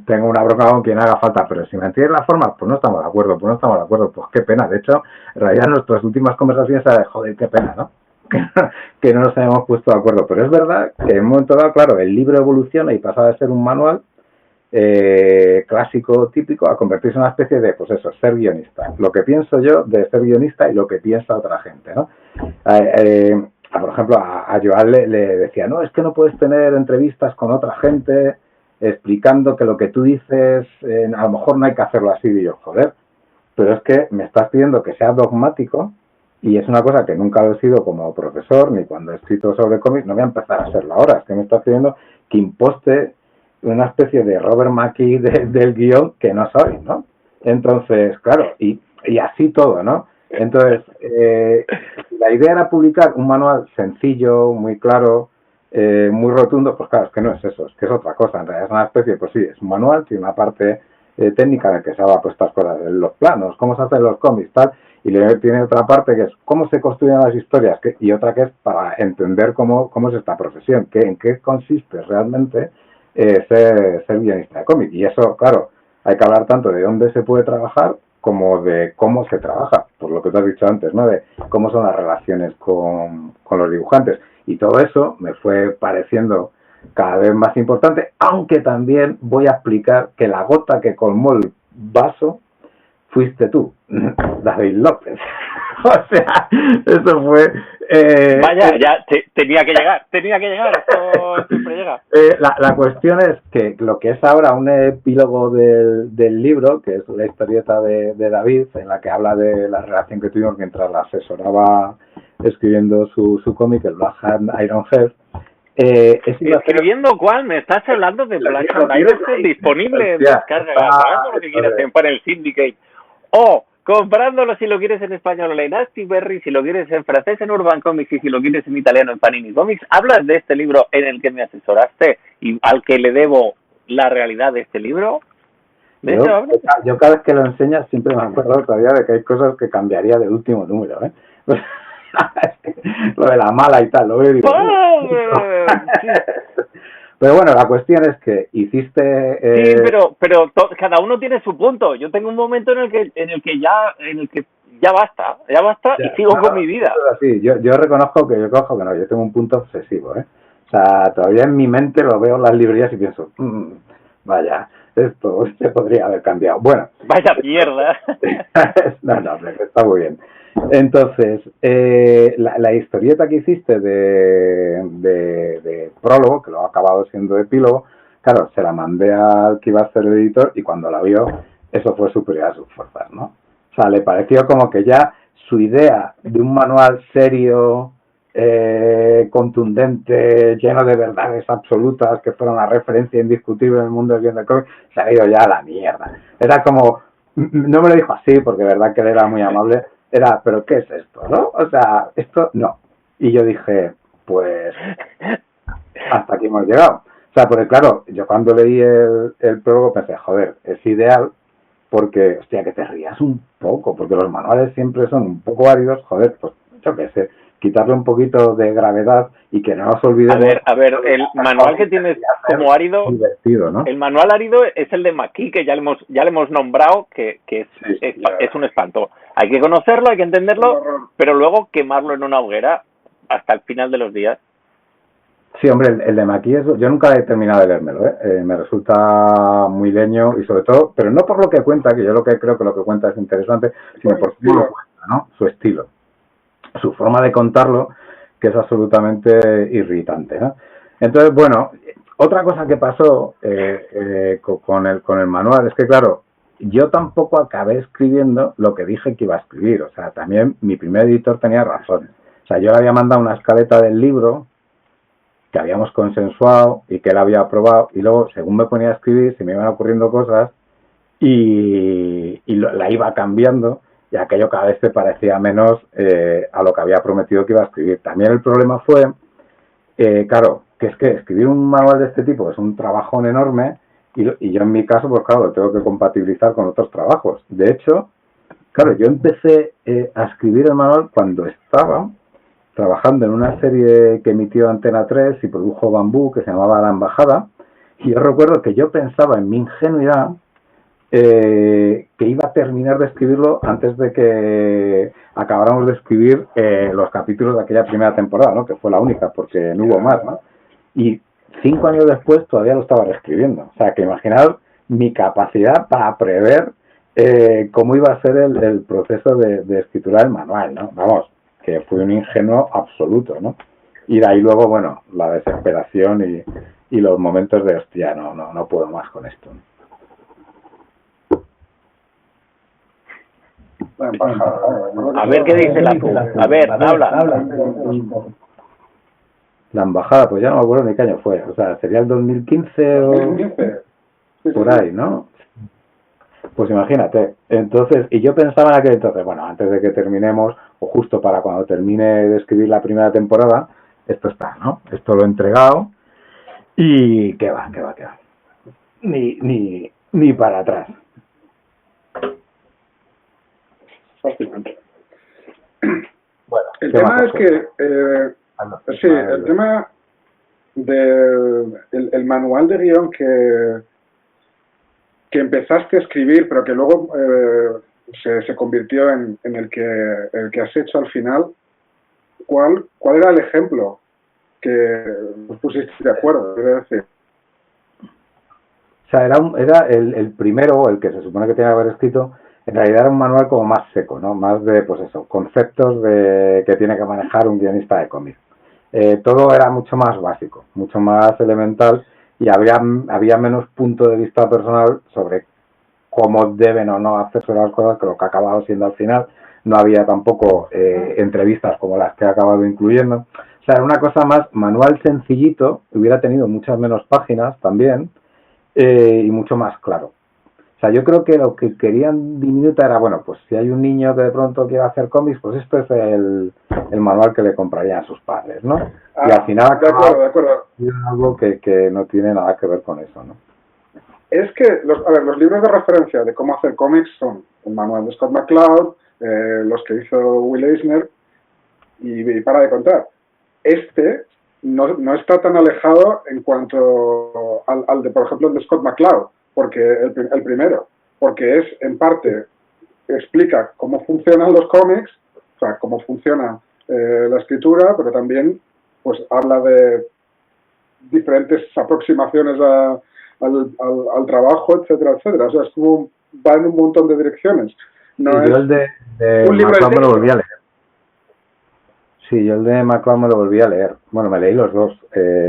Speaker 4: tengo una bronca con quien haga falta, pero si me entiendes la forma, pues no estamos de acuerdo, pues qué pena. De hecho, en realidad nuestras últimas conversaciones era de joder, qué pena, ¿no? Que no nos hayamos puesto de acuerdo, pero es verdad que en un momento dado, claro, el libro evoluciona y pasa de ser un manual clásico, típico, a convertirse en una especie de, pues eso, ser guionista. Lo que pienso yo de ser guionista y lo que piensa otra gente, ¿no? Por ejemplo, a Joan le decía, no, es que no puedes tener entrevistas con otra gente explicando que lo que tú dices, a lo mejor no hay que hacerlo así. Y yo, joder, pero es que me estás pidiendo que sea dogmático y es una cosa que nunca lo he sido como profesor ni cuando he escrito sobre cómics, no voy a empezar a hacerlo ahora. Es que me estás pidiendo que imposte una especie de Robert Mackie del guión que no soy, ¿no? Entonces, claro, y así todo, ¿no? Entonces, la idea era publicar un manual sencillo, muy claro, muy rotundo. Pues claro, es que no es eso, es que es otra cosa. En realidad es una especie, pues sí, es un manual, tiene una parte técnica en la que se habla pues estas cosas, los planos, cómo se hacen los cómics, tal, y luego tiene otra parte que es cómo se construyen las historias, y otra que es para entender cómo es esta profesión, en qué consiste realmente ser guionista de cómic. Y eso, claro, hay que hablar tanto de dónde se puede trabajar como de cómo se trabaja, por lo que te has dicho antes, ¿no? De cómo son las relaciones con los dibujantes. Y todo eso me fue pareciendo cada vez más importante, aunque también voy a explicar que la gota que colmó el vaso fuiste tú, David López. O sea, eso fue...
Speaker 2: Vaya, ya tenía que llegar, esto siempre llega.
Speaker 4: La cuestión es que lo que es ahora un epílogo del libro, que es la historieta de David, en la que habla de la relación que tuvimos mientras la asesoraba escribiendo su cómic, el Black Hand Ironhead.
Speaker 2: ¿Escribiendo cuál? ¿Me estás hablando de Black Hand Ironhead disponible en descarga? Pagando lo que quieras para el Syndicate. O comprándolo si lo quieres en español en Astiberri, si lo quieres en francés en Urban Comics y si lo quieres en italiano en Panini Comics. Hablas de este libro en el que me asesoraste y al que le debo la realidad de este libro.
Speaker 4: Yo cada vez que lo enseñas siempre me acuerdo todavía de que hay cosas que cambiaría del último número, ¿eh? Lo de la mala y tal, lo veo y digo... Pero bueno, la cuestión es que hiciste...
Speaker 2: Sí, pero cada uno tiene su punto. Yo tengo un momento en el que ya basta y sigo con mi vida.
Speaker 4: Sí, yo reconozco que no, yo tengo un punto obsesivo, ¿eh? O sea, todavía en mi mente lo veo en las librerías y pienso, vaya, esto se podría haber cambiado. Bueno.
Speaker 2: Vaya mierda.
Speaker 4: No, está muy bien. Entonces, la historieta que hiciste de prólogo, que lo ha acabado siendo epílogo, claro, se la mandé al que iba a ser el editor y cuando la vio, eso fue superior a sus fuerzas, ¿no? O sea, le pareció como que ya su idea de un manual serio, contundente, lleno de verdades absolutas, que fuera una referencia indiscutible en el mundo del guion de cómic, se ha ido ya a la mierda. Era como, no me lo dijo así, porque de verdad que él era muy amable, era, ¿pero qué es esto, no? O sea, esto no. Y yo dije, pues, hasta aquí hemos llegado. O sea, porque claro, yo cuando leí el prólogo pensé, joder, es ideal, porque, hostia, que te rías un poco, porque los manuales siempre son un poco áridos, joder, pues yo qué sé, quitarle un poquito de gravedad y que no nos olvidemos.
Speaker 2: A ver, el manual que tienes como árido,
Speaker 4: divertido, ¿no?
Speaker 2: El manual árido es el de McKee, que ya le hemos nombrado, que es un espanto. Hay que conocerlo, hay que entenderlo, pero luego quemarlo en una hoguera hasta el final de los días.
Speaker 4: Sí, hombre, el de McKee, yo nunca he terminado de leérmelo, me resulta muy leño y sobre todo, pero no por lo que cuenta, que yo lo que creo que lo que cuenta es interesante, sino por cómo lo cuenta, ¿no? Su estilo, su forma de contarlo, que es absolutamente irritante, ¿no? Entonces, bueno, otra cosa que pasó con el manual es que, claro, yo tampoco acabé escribiendo lo que dije que iba a escribir, o sea, también mi primer editor tenía razón. O sea, yo le había mandado una escaleta del libro que habíamos consensuado y que él había aprobado, y luego, según me ponía a escribir, se me iban ocurriendo cosas y la iba cambiando, y aquello cada vez se parecía menos a lo que había prometido que iba a escribir. También el problema fue, claro, que es que escribir un manual de este tipo es un trabajón enorme, y yo en mi caso, pues claro, lo tengo que compatibilizar con otros trabajos. De hecho, claro, yo empecé a escribir el manual cuando estaba trabajando en una serie que emitió Antena 3 y produjo Bambú, que se llamaba La Embajada, y yo recuerdo que yo pensaba en mi ingenuidad que iba a terminar de escribirlo antes de que acabáramos de escribir los capítulos de aquella primera temporada, ¿no? Que fue la única, porque no hubo más, ¿no? Y 5 años después todavía lo estaba reescribiendo. O sea, que imaginaos mi capacidad para prever cómo iba a ser el proceso de escritura del manual, ¿no? Vamos, que fui un ingenuo absoluto, ¿no? Y de ahí luego, bueno, la desesperación y los momentos de, hostia, no puedo más con esto, ¿no?
Speaker 2: A ver qué dice la PU. A ver, habla.
Speaker 4: La embajada, pues ya no me acuerdo ni qué año fue. O sea, sería el 2015 o...
Speaker 3: 2015.
Speaker 4: Por ahí, ¿no? Pues imagínate. Entonces, y yo pensaba en aquel entonces, bueno, antes de que terminemos, o justo para cuando termine de escribir la primera temporada, esto está, ¿no? Esto lo he entregado y qué va. Ni para atrás.
Speaker 3: Fascinante.
Speaker 4: Bueno,
Speaker 3: el tema es que sí, el tema de el manual de guión que empezaste a escribir, pero que luego se convirtió en el que has hecho al final, ¿cuál era el ejemplo que os pusiste de acuerdo? Quiero decir.
Speaker 4: O sea, era el primero, el que se supone que tenía que haber escrito. En realidad era un manual como más seco, ¿no? Más de, pues eso, conceptos que tiene que manejar un guionista de cómic. Todo era mucho más básico, mucho más elemental, y había menos punto de vista personal sobre cómo deben o no hacerse las cosas, que lo que ha acabado siendo al final. No había tampoco entrevistas como las que he acabado incluyendo. O sea, era una cosa más manual sencillito, hubiera tenido muchas menos páginas también, y mucho más claro. O sea, yo creo que lo que querían diminuta era, bueno, pues si hay un niño que de pronto quiere hacer cómics, pues esto es el manual que le comprarían a sus padres, ¿no? Y al final
Speaker 3: de acuerdo.
Speaker 4: Algo que no tiene nada que ver con eso, ¿no?
Speaker 3: Es que, los libros de referencia de cómo hacer cómics son el manual de Scott McCloud, los que hizo Will Eisner, y para de contar. Este no está tan alejado en cuanto al de, por ejemplo, el de Scott McCloud, porque el primero, porque es, en parte, explica cómo funcionan los cómics, o sea, cómo funciona la escritura, pero también pues habla de diferentes aproximaciones al trabajo, etcétera, etcétera. O sea, es como va en un montón de direcciones. No
Speaker 4: sí,
Speaker 3: es
Speaker 4: yo el de
Speaker 3: un libro
Speaker 4: McCloud me lo volví a leer. Sí, yo el de McCloud me lo volví a leer. Bueno, me leí los dos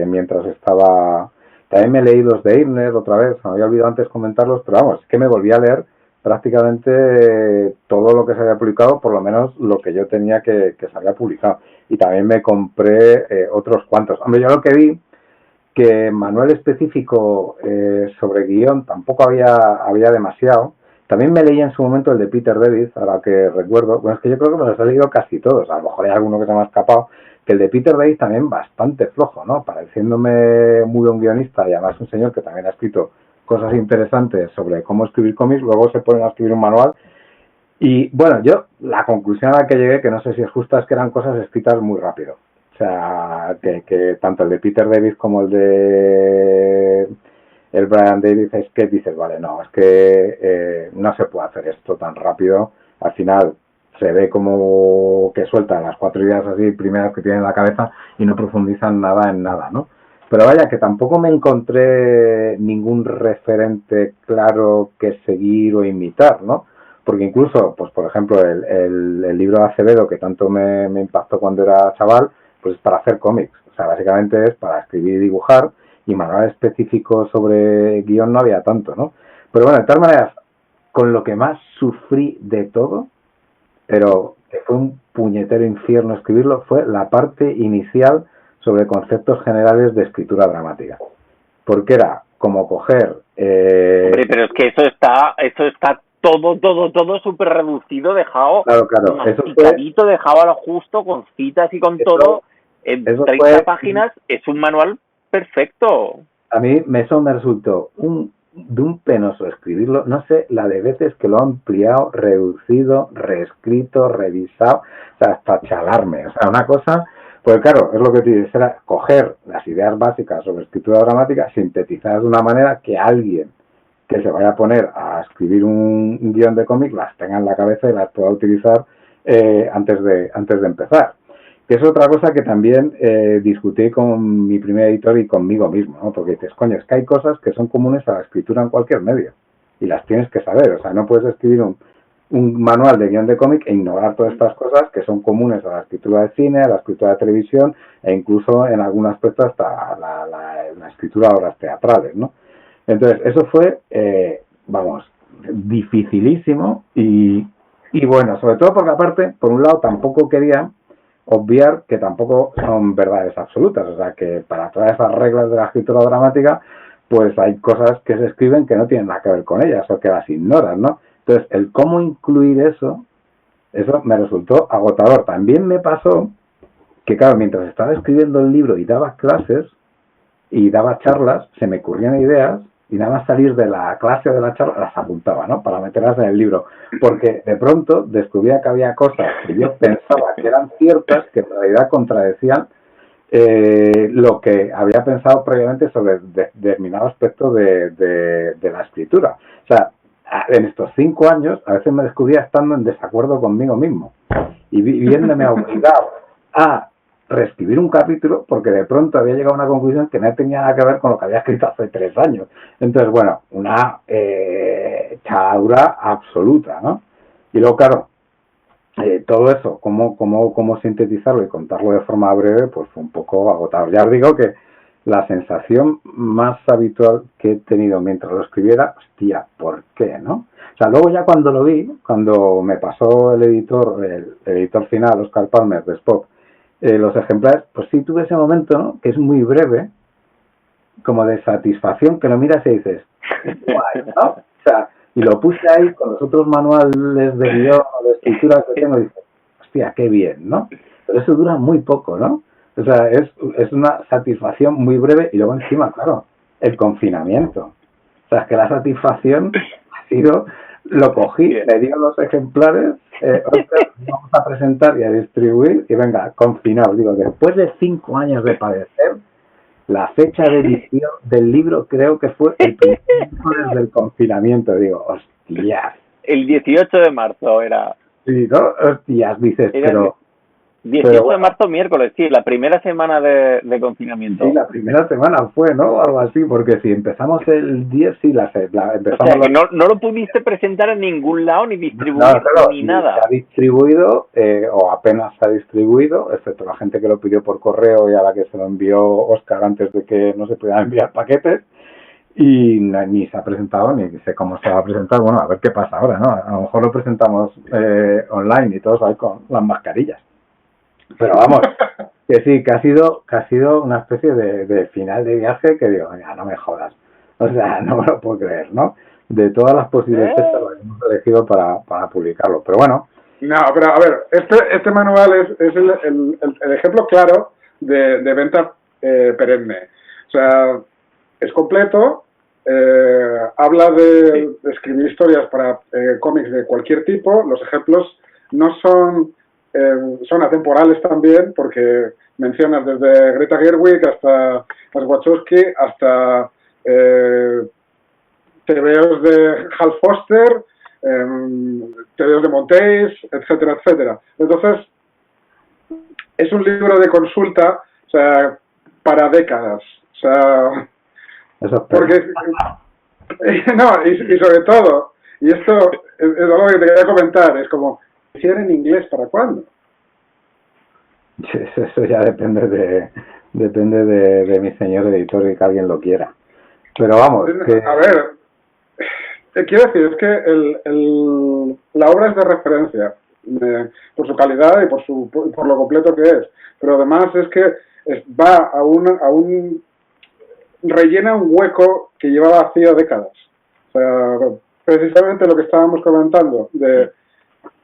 Speaker 4: mientras estaba... También me leí los de Eisner otra vez, me había olvidado antes comentarlos, pero vamos, es que me volví a leer prácticamente todo lo que se había publicado, por lo menos lo que yo tenía que se había publicado. Y también me compré otros cuantos. Hombre, yo lo que vi, que manual específico sobre guión tampoco había demasiado. También me leí en su momento el de Peter David, ahora que recuerdo. Bueno, es que yo creo que me los he leído casi todos, a lo mejor hay alguno que se me ha escapado. Que el de Peter David también bastante flojo, ¿no? Pareciéndome muy un guionista y además un señor que también ha escrito cosas interesantes sobre cómo escribir cómics, luego se ponen a escribir un manual. Y bueno, yo la conclusión a la que llegué, que no sé si es justa, es que eran cosas escritas muy rápido. O sea, que tanto el de Peter David como el de el Brian David, es que dices, vale, no, es que no se puede hacer esto tan rápido. Al final se ve como que sueltan las 4 ideas así primeras que tienen en la cabeza y no profundizan nada en nada, ¿no? Pero vaya, que tampoco me encontré ningún referente claro que seguir o imitar, ¿no? Porque incluso, pues por ejemplo, el libro de Acevedo, que tanto me impactó cuando era chaval, pues es para hacer cómics. O sea, básicamente es para escribir y dibujar, y manual específico sobre guión no había tanto, ¿no? Pero bueno, de todas maneras, con lo que más sufrí de todo, pero que fue un puñetero infierno escribirlo, fue la parte inicial sobre conceptos generales de escritura dramática. Porque era como coger...
Speaker 2: Hombre, pero es que eso está todo súper reducido, dejado,
Speaker 4: claro,
Speaker 2: masticadito, dejado a lo justo, con citas y con todo, en 30 páginas, es un manual perfecto.
Speaker 4: A mí eso me resultó de un penoso escribirlo, no sé la de veces que lo he ampliado, reducido, reescrito, revisado, o sea, hasta chalarme, o sea, una cosa... Pues claro, es lo que te dices, era coger las ideas básicas sobre escritura dramática, sintetizarlas de una manera que alguien que se vaya a poner a escribir un guión de cómic las tenga en la cabeza y las pueda utilizar antes de empezar. Que es otra cosa que también discutí con mi primer editor y conmigo mismo, ¿no? Porque dices, coño, es que hay cosas que son comunes a la escritura en cualquier medio y las tienes que saber, o sea, no puedes escribir un manual de guión de cómic e ignorar todas estas cosas que son comunes a la escritura de cine, a la escritura de televisión e incluso en algún aspecto hasta la escritura de obras teatrales, ¿no? Entonces, eso fue, dificilísimo y bueno, sobre todo porque aparte, por un lado, tampoco quería obviar que tampoco son verdades absolutas, o sea, que para todas esas reglas de la escritura dramática, pues hay cosas que se escriben que no tienen nada que ver con ellas o que las ignoran, ¿no? Entonces, el cómo incluir eso me resultó agotador. También me pasó que, claro, mientras estaba escribiendo el libro y daba clases y daba charlas, se me ocurrían ideas y nada más salir de la clase o de la charla las apuntaba, ¿no? Para meterlas en el libro. Porque de pronto descubría que había cosas que yo pensaba que eran ciertas, que en realidad contradecían lo que había pensado previamente sobre determinado aspecto de la escritura. O sea, en estos 5 años a veces me descubría estando en desacuerdo conmigo mismo y viéndome obligado a reescribir un capítulo porque de pronto había llegado a una conclusión que no tenía nada que ver con lo que había escrito hace 3 años. Entonces, bueno, una chaladura absoluta, ¿no? Y luego, claro, todo eso, cómo sintetizarlo y contarlo de forma breve, pues fue un poco agotador. Ya os digo que la sensación más habitual que he tenido mientras lo escribiera, hostia, ¿por qué, no? O sea, luego ya cuando lo vi, cuando me pasó el editor final, Oscar Palmer, de Spock, los ejemplares, pues sí tuve ese momento, ¿no? Que es muy breve, como de satisfacción, que lo miras y dices, guay, ¿no? O sea, y lo puse ahí con los otros manuales de guión o de escritura que tengo y dices, hostia, qué bien, ¿no? Pero eso dura muy poco, ¿no? O sea, es una satisfacción muy breve y luego encima, claro, el confinamiento. O sea, es que la satisfacción ha sido, lo cogí, le di los ejemplares, vamos a presentar y a distribuir y venga, confinado. Digo, después de 5 años de padecer, la fecha de edición del libro creo que fue el primer miércoles del confinamiento. Digo, hostias.
Speaker 2: El 18 de marzo era.
Speaker 4: Sí, ¿no? Hostias, dices,
Speaker 2: era
Speaker 4: pero...
Speaker 2: 18 de marzo, miércoles, sí, la primera semana de confinamiento.
Speaker 4: Sí, la primera semana fue, ¿no? Algo así, porque si empezamos el 10, sí, empezamos...
Speaker 2: O sea, que no lo pudiste presentar en ningún lado, ni distribuir, ni nada.
Speaker 4: Se ha distribuido, o apenas se ha distribuido, excepto la gente que lo pidió por correo y a la que se lo envió Oscar antes de que no se pudieran enviar paquetes, y ni se ha presentado, ni sé cómo se va a presentar. Bueno, a ver qué pasa ahora, ¿no? A lo mejor lo presentamos online y todos ahí con las mascarillas. Pero vamos, que sí, que ha sido una especie de final de viaje que digo, ya no me jodas. O sea, no me lo puedo creer, ¿no? De todas las posibilidades que hemos elegido para publicarlo. Pero bueno.
Speaker 3: No, pero a ver, este manual es el ejemplo claro de venta perenne. O sea, es completo, habla de escribir historias para cómics de cualquier tipo. Los ejemplos no son atemporales también, porque mencionas desde Greta Gerwig hasta las Wachowski, hasta TVOs de Hal Foster, TVOs de Montes, etcétera, etcétera. Entonces, es un libro de consulta, o sea, para décadas. O sea, porque no, y sobre todo, y esto es algo que te quería comentar, es como, si era en inglés, ¿para cuándo?
Speaker 4: Eso ya depende de mi señor editor y que alguien lo quiera. Pero vamos, que...
Speaker 3: A ver, quiero decir, es que la obra es de referencia, por su calidad y por lo completo que es, pero además es que va a un rellena un hueco que lleva vacío décadas. O sea, precisamente lo que estábamos comentando, de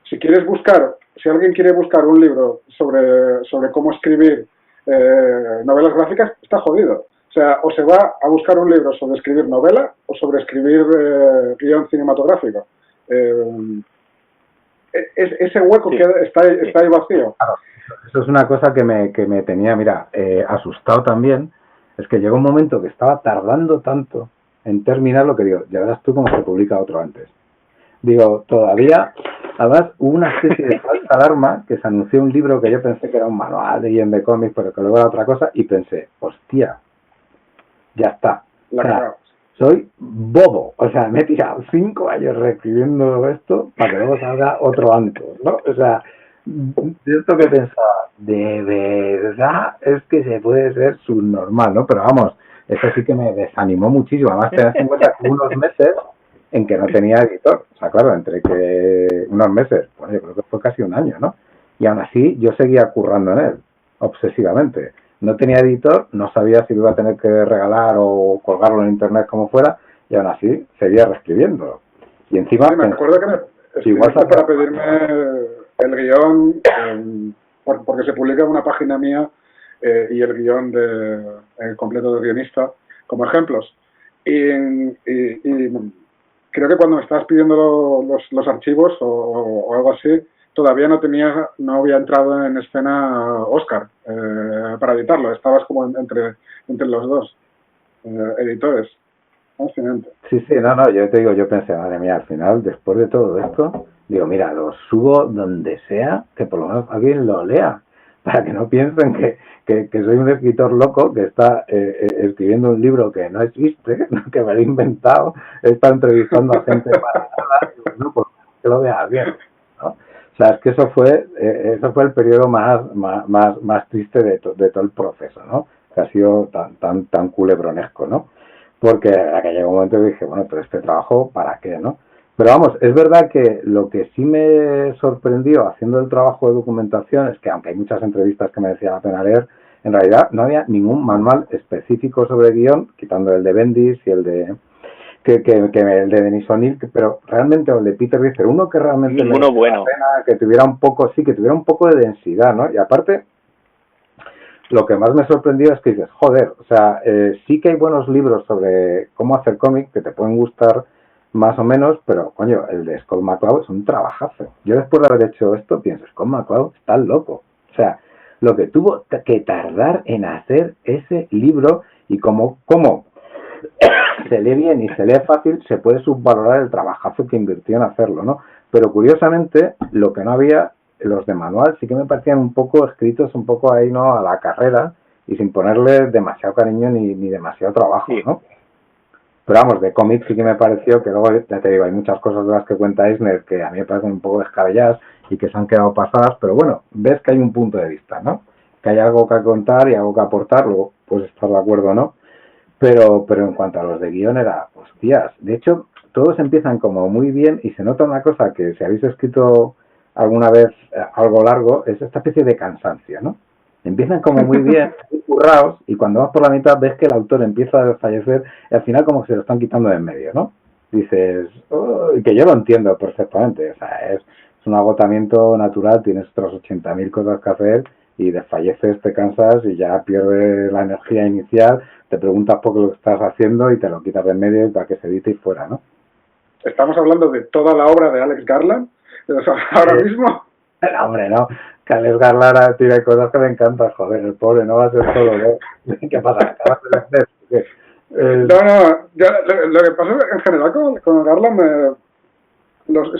Speaker 3: si alguien quiere buscar un libro sobre cómo escribir novelas gráficas, está jodido. O sea, o se va a buscar un libro sobre escribir novela o sobre escribir guión cinematográfico. Ese hueco que está ahí vacío.
Speaker 4: Claro, eso es una cosa que me tenía, mira, asustado también. Es que llegó un momento que estaba tardando tanto en terminar lo que digo, ya verás tú cómo se publica otro antes. Digo, todavía, además hubo una especie de falsa alarma que se anunció un libro que yo pensé que era un manual de guión de cómics, pero que luego era otra cosa, y pensé, hostia, ya está. O sea, soy bobo, o sea, me he tirado 5 años reescribiendo esto para que luego salga otro antes, ¿no? O sea, de esto que pensaba, de verdad es que se puede ser subnormal, ¿no? Pero vamos, eso sí que me desanimó muchísimo. Además, tened en cuenta que unos meses en que no tenía editor. O sea, claro, entre que unos meses, pues yo creo que fue casi un año, ¿no? Y aún así yo seguía currando en él, obsesivamente. No tenía editor, no sabía si lo iba a tener que regalar o colgarlo en internet como fuera, y aún así seguía reescribiéndolo. Y encima...
Speaker 3: Sí, me acuerdo que me escribiste para pedirme el guión, porque se publica en una página mía y el guión completo del guionista como ejemplos. Y creo que cuando me estabas pidiendo los archivos o algo así, todavía no había entrado en escena Oscar para editarlo. Estabas como entre los dos editores. Fascinante.
Speaker 4: Sí, no, yo te digo, yo pensé, madre mía, al final, después de todo esto, digo, mira, lo subo donde sea, que por lo menos alguien lo lea, para que no piensen que soy un escritor loco que está escribiendo un libro que no existe, que me lo he inventado, he estado entrevistando a gente para no, pues que lo veas bien, ¿no? O sea, es que eso fue el periodo más triste de todo el proceso, ¿no? Que ha sido tan culebronesco, ¿no? Porque a que llegó un momento que dije, bueno, pero este trabajo, ¿para qué, no? Pero vamos, es verdad que lo que sí me sorprendió haciendo el trabajo de documentación es que, aunque hay muchas entrevistas que merecía la pena leer, en realidad no había ningún manual específico sobre guión, quitando el de Bendis y el de el de Denis O'Neill, pero realmente el de Peter Riester, uno que realmente
Speaker 2: ninguno bueno,
Speaker 4: la pena, que tuviera un poco de densidad, ¿no? Y aparte, lo que más me sorprendió es que dices, joder, o sea, sí que hay buenos libros sobre cómo hacer cómic que te pueden gustar más o menos, pero, coño, el de Scott McCloud es un trabajazo. Yo después de haber hecho esto pienso, Scott McCloud está loco. O sea, lo que tuvo que tardar en hacer ese libro y cómo se lee bien y se lee fácil, se puede subvalorar el trabajazo que invirtió en hacerlo, ¿no? Pero curiosamente, lo que no había, los de manual sí que me parecían un poco escritos un poco ahí, ¿no?, a la carrera y sin ponerle demasiado cariño ni demasiado trabajo, ¿no? Pero vamos, de cómics sí que me pareció que luego, ya te digo, hay muchas cosas de las que cuenta Eisner que a mí me parecen un poco descabelladas y que se han quedado pasadas, pero bueno, ves que hay un punto de vista, ¿no? Que hay algo que contar y algo que aportar, luego puedes estar de acuerdo o no, pero en cuanto a los de guión era, hostias, de hecho, todos empiezan como muy bien y se nota una cosa que si habéis escrito alguna vez algo largo, es esta especie de cansancio, ¿no? Empiezan como muy bien, muy currados, y cuando vas por la mitad ves que el autor empieza a desfallecer y al final como que se lo están quitando de en medio, ¿no? Dices, que yo lo entiendo perfectamente, o sea, es un agotamiento natural, tienes otras 80.000 cosas que hacer y desfalleces, te cansas y ya pierdes la energía inicial, te preguntas por qué lo estás haciendo y te lo quitas de en medio y para que se edite y fuera, ¿no?
Speaker 3: Estamos hablando de toda la obra de Alex Garland, ahora mismo.
Speaker 4: No, hombre, no. Que Alex Garland tiene cosas que me encantan, joder, el pobre no va a ser solo, ¿no? ¿Qué pasa? ¿Acabas de hacer?
Speaker 3: No, lo que pasa en general con Garland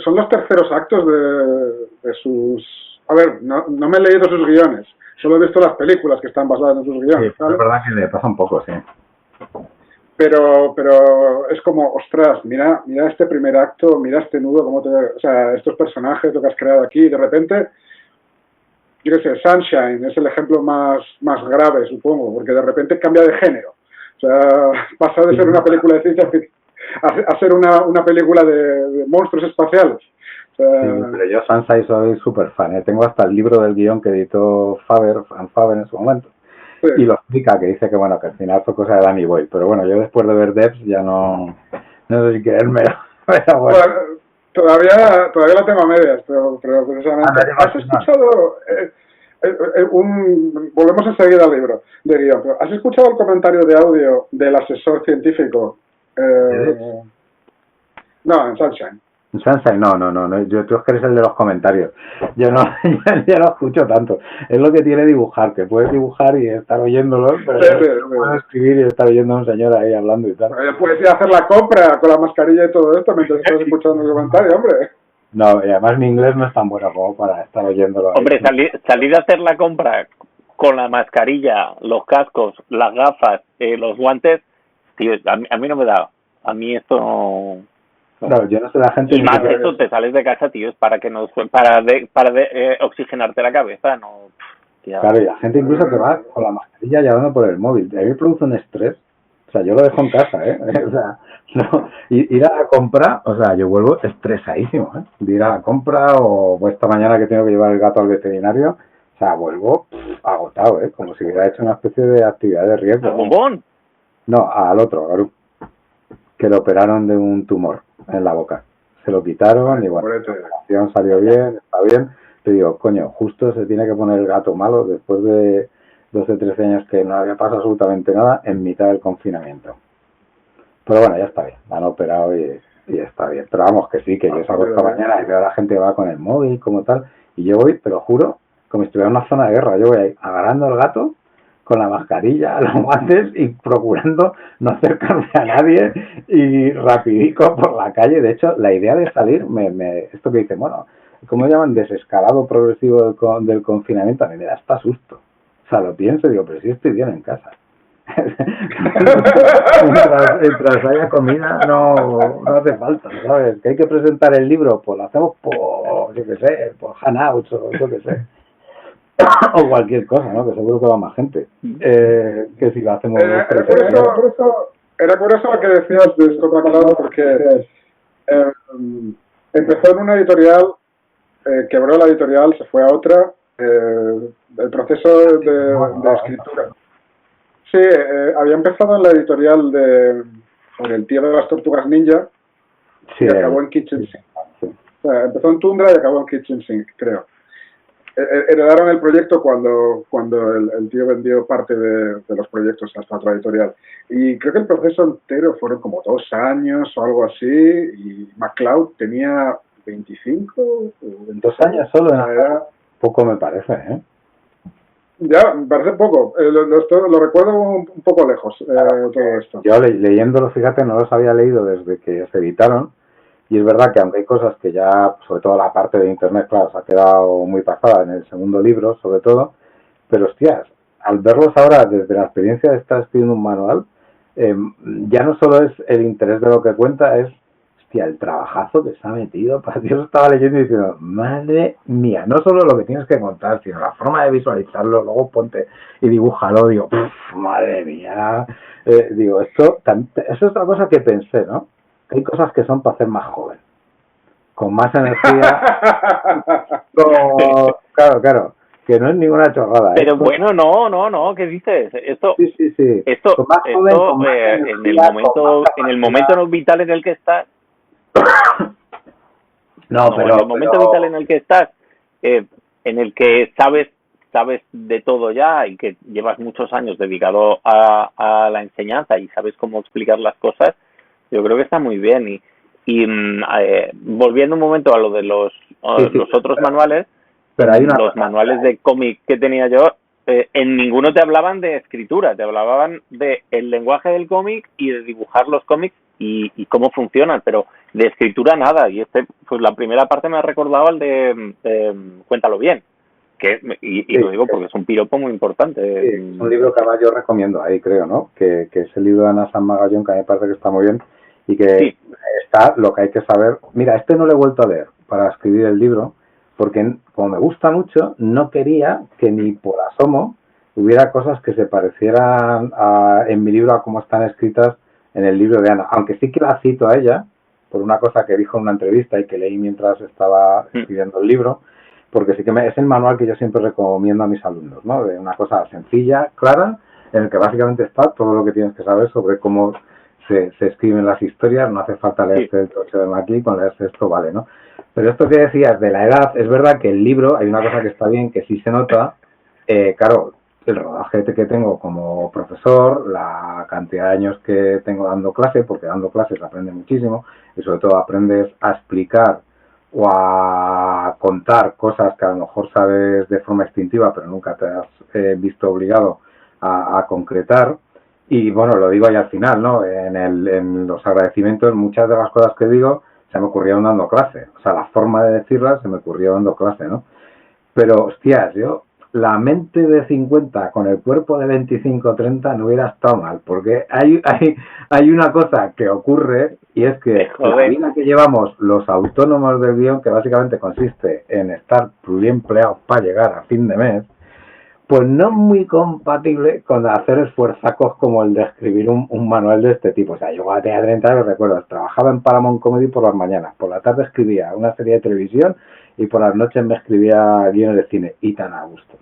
Speaker 3: son los terceros actos de sus... A ver, no me he leído sus guiones, solo he visto las películas que están basadas en sus guiones.
Speaker 4: Sí, ¿vale? Es verdad que le pasa un poco, sí.
Speaker 3: Pero es como, ostras, mira este primer acto, mira este nudo, o sea, estos personajes, lo que has creado aquí, de repente, yo qué sé, Sunshine es el ejemplo más grave, supongo, porque de repente cambia de género. O sea, pasa de ser una película de ciencia ficción a ser una película de monstruos espaciales. O sea,
Speaker 4: sí, pero yo Sunshine soy súper fan, ¿eh? Tengo hasta el libro del guión que editó Faber en su momento. Sí. Y lo explica, que dice que bueno, que al final fue cosa de Danny Boyle, pero bueno, yo después de ver Debs ya no sé si quererme, pero bueno.
Speaker 3: Todavía la tengo a medias, pero precisamente ¿has escuchado volvemos enseguida al libro de guión, pero ¿has escuchado el comentario de audio del asesor científico? No, en Sunshine.
Speaker 4: Sunshine, no. Tú es que eres el de los comentarios. Yo no, ya no escucho tanto. Es lo que tiene dibujar, que puedes dibujar y estar oyéndolo, pero sí, puedes escribir y estar oyendo a un señor ahí hablando y tal.
Speaker 3: Puedes ir a hacer la compra con la mascarilla y todo esto mientras estás escuchando el comentario, hombre.
Speaker 4: No, y además mi inglés no es tan bueno como para estar oyéndolo ahí.
Speaker 2: Hombre, salir a hacer la compra con la mascarilla, los cascos, las gafas, los guantes, tío, a mí no me da. A mí esto no...
Speaker 4: Claro, yo no sé la gente...
Speaker 2: Y más eso, te sales de casa, tío, es para que no... para oxigenarte la cabeza, no...
Speaker 4: Tío. Claro, y la gente incluso que va con la mascarilla llevando por el móvil. A mí me produce un estrés. O sea, yo lo dejo en casa, ¿eh? O sea, no, ir a la compra, o sea, yo vuelvo estresadísimo, ¿eh? De ir a la compra o esta mañana que tengo que llevar el gato al veterinario, o sea, vuelvo agotado, ¿eh? Como si hubiera hecho una especie de actividad de riesgo.
Speaker 2: ¿Al bombón?
Speaker 4: No, al otro, que lo operaron de un tumor en la boca. Se lo quitaron y bueno, la operación salió bien, está bien. Te digo, coño, justo se tiene que poner el gato malo después de 12, 13 años que no había pasado absolutamente nada en mitad del confinamiento. Pero bueno, ya está bien, la han operado y está bien. Pero vamos, que sí, que yo salgo esta mañana y veo a la gente que va con el móvil como tal, y yo voy, te lo juro, como si estuviera en una zona de guerra. Yo voy ahí agarrando al gato con la mascarilla, los guantes y procurando no acercarme a nadie y rapidico por la calle. De hecho, la idea de salir, esto que dicen, bueno, ¿cómo llaman? Desescalado progresivo del confinamiento, a mí me da hasta susto. O sea, lo pienso y digo, pero si estoy bien en casa. mientras haya comida no hace falta, ¿sabes? Que hay que presentar el libro, pues lo hacemos por, yo qué sé, por Hangouts o yo qué sé. O cualquier cosa, ¿no? Que seguro que va más gente. Que si lo hacemos...
Speaker 3: Era curioso lo que decías de esto, porque empezó en una editorial, quebró la editorial, se fue a otra, el proceso de escritura. Sí, había empezado en la editorial por el tío de las tortugas ninja, sí, y acabó en Kitchen Sink. Sí. O sea, empezó en Tundra y acabó en Kitchen Sink, creo. Heredaron el proyecto cuando el tío vendió parte de los proyectos hasta otra editorial. Y creo que el proceso entero fueron como 2 años o algo así, y MacLeod tenía 25.
Speaker 4: 2 años solo, era poco me parece, ¿eh?
Speaker 3: Ya, me parece poco. Lo recuerdo un poco lejos, todo esto.
Speaker 4: Yo leyéndolo, fíjate, no los había leído desde que se editaron. Y es verdad que aunque hay cosas que ya, sobre todo la parte de internet, claro, se ha quedado muy pasada en el segundo libro, sobre todo, pero hostias, al verlos ahora desde la experiencia de estar escribiendo un manual, ya no solo es el interés de lo que cuenta, es, hostia, el trabajazo que se ha metido. Yo estaba leyendo y diciendo, madre mía, no solo lo que tienes que contar, sino la forma de visualizarlo, luego ponte y dibújalo, digo, madre mía, digo, eso es otra cosa que pensé, ¿no? Hay cosas que son para hacer más joven, con más energía. Claro, que no es ninguna chorrada.
Speaker 2: Pero esto, bueno, no, ¿qué dices? Esto,
Speaker 4: sí.
Speaker 2: Esto en el momento vital en el que estás.
Speaker 4: En el
Speaker 2: momento vital en el que estás, en el que sabes sabes de todo ya y que llevas muchos años dedicado a la enseñanza y sabes cómo explicar las cosas, yo creo que está muy bien. Volviendo un momento a lo de los otros manuales,
Speaker 4: pero hay
Speaker 2: los manuales de cómic que tenía yo, en ninguno te hablaban de escritura, te hablaban de el lenguaje del cómic y de dibujar los cómics y cómo funcionan, pero de escritura nada. Y pues la primera parte me ha recordado al de Cuéntalo bien, y lo digo porque es un piropo muy importante.
Speaker 4: Sí, es un libro que además yo recomiendo ahí, creo, ¿no? Que es el libro de Ana San Magallón, que a mí me parece que está muy bien y que está lo que hay que saber. Mira, este no lo he vuelto a leer para escribir el libro, porque como me gusta mucho, no quería que ni por asomo hubiera cosas que se parecieran en mi libro a cómo están escritas en el libro de Ana, aunque sí que la cito a ella por una cosa que dijo en una entrevista y que leí mientras estaba escribiendo el libro, porque sí que es el manual que yo siempre recomiendo a mis alumnos, ¿no? De una cosa sencilla, clara, en el que básicamente está todo lo que tienes que saber sobre cómo se escriben las historias. No hace falta leerse el trocho de Maquis, con leerse esto vale, ¿no? Pero esto que decías de la edad, es verdad que el libro, hay una cosa que está bien, que sí se nota, claro, el rodaje que tengo como profesor, la cantidad de años que tengo dando clase, porque dando clases aprendes muchísimo, y sobre todo aprendes a explicar o a contar cosas que a lo mejor sabes de forma instintiva, pero nunca te has visto obligado a concretar. Y bueno, lo digo ahí al final, ¿no? En los agradecimientos, muchas de las cosas que digo se me ocurrieron dando clase. O sea, la forma de decirlas se me ocurrió dando clase, ¿no? Pero, hostias, la mente de 50 con el cuerpo de 25 o 30 no hubiera estado mal, porque hay una cosa que ocurre, y es que la vida que llevamos los autónomos del guión, que básicamente consiste en estar pluriempleados para llegar a fin de mes, pues no es muy compatible con hacer esfuerzacos como el de escribir un manual de este tipo. O sea, yo cuando tenía 30 años, recuerdo, trabajaba en Paramount Comedy por las mañanas, por la tarde escribía una serie de televisión y por las noches me escribía guiones de cine, y tan a gusto.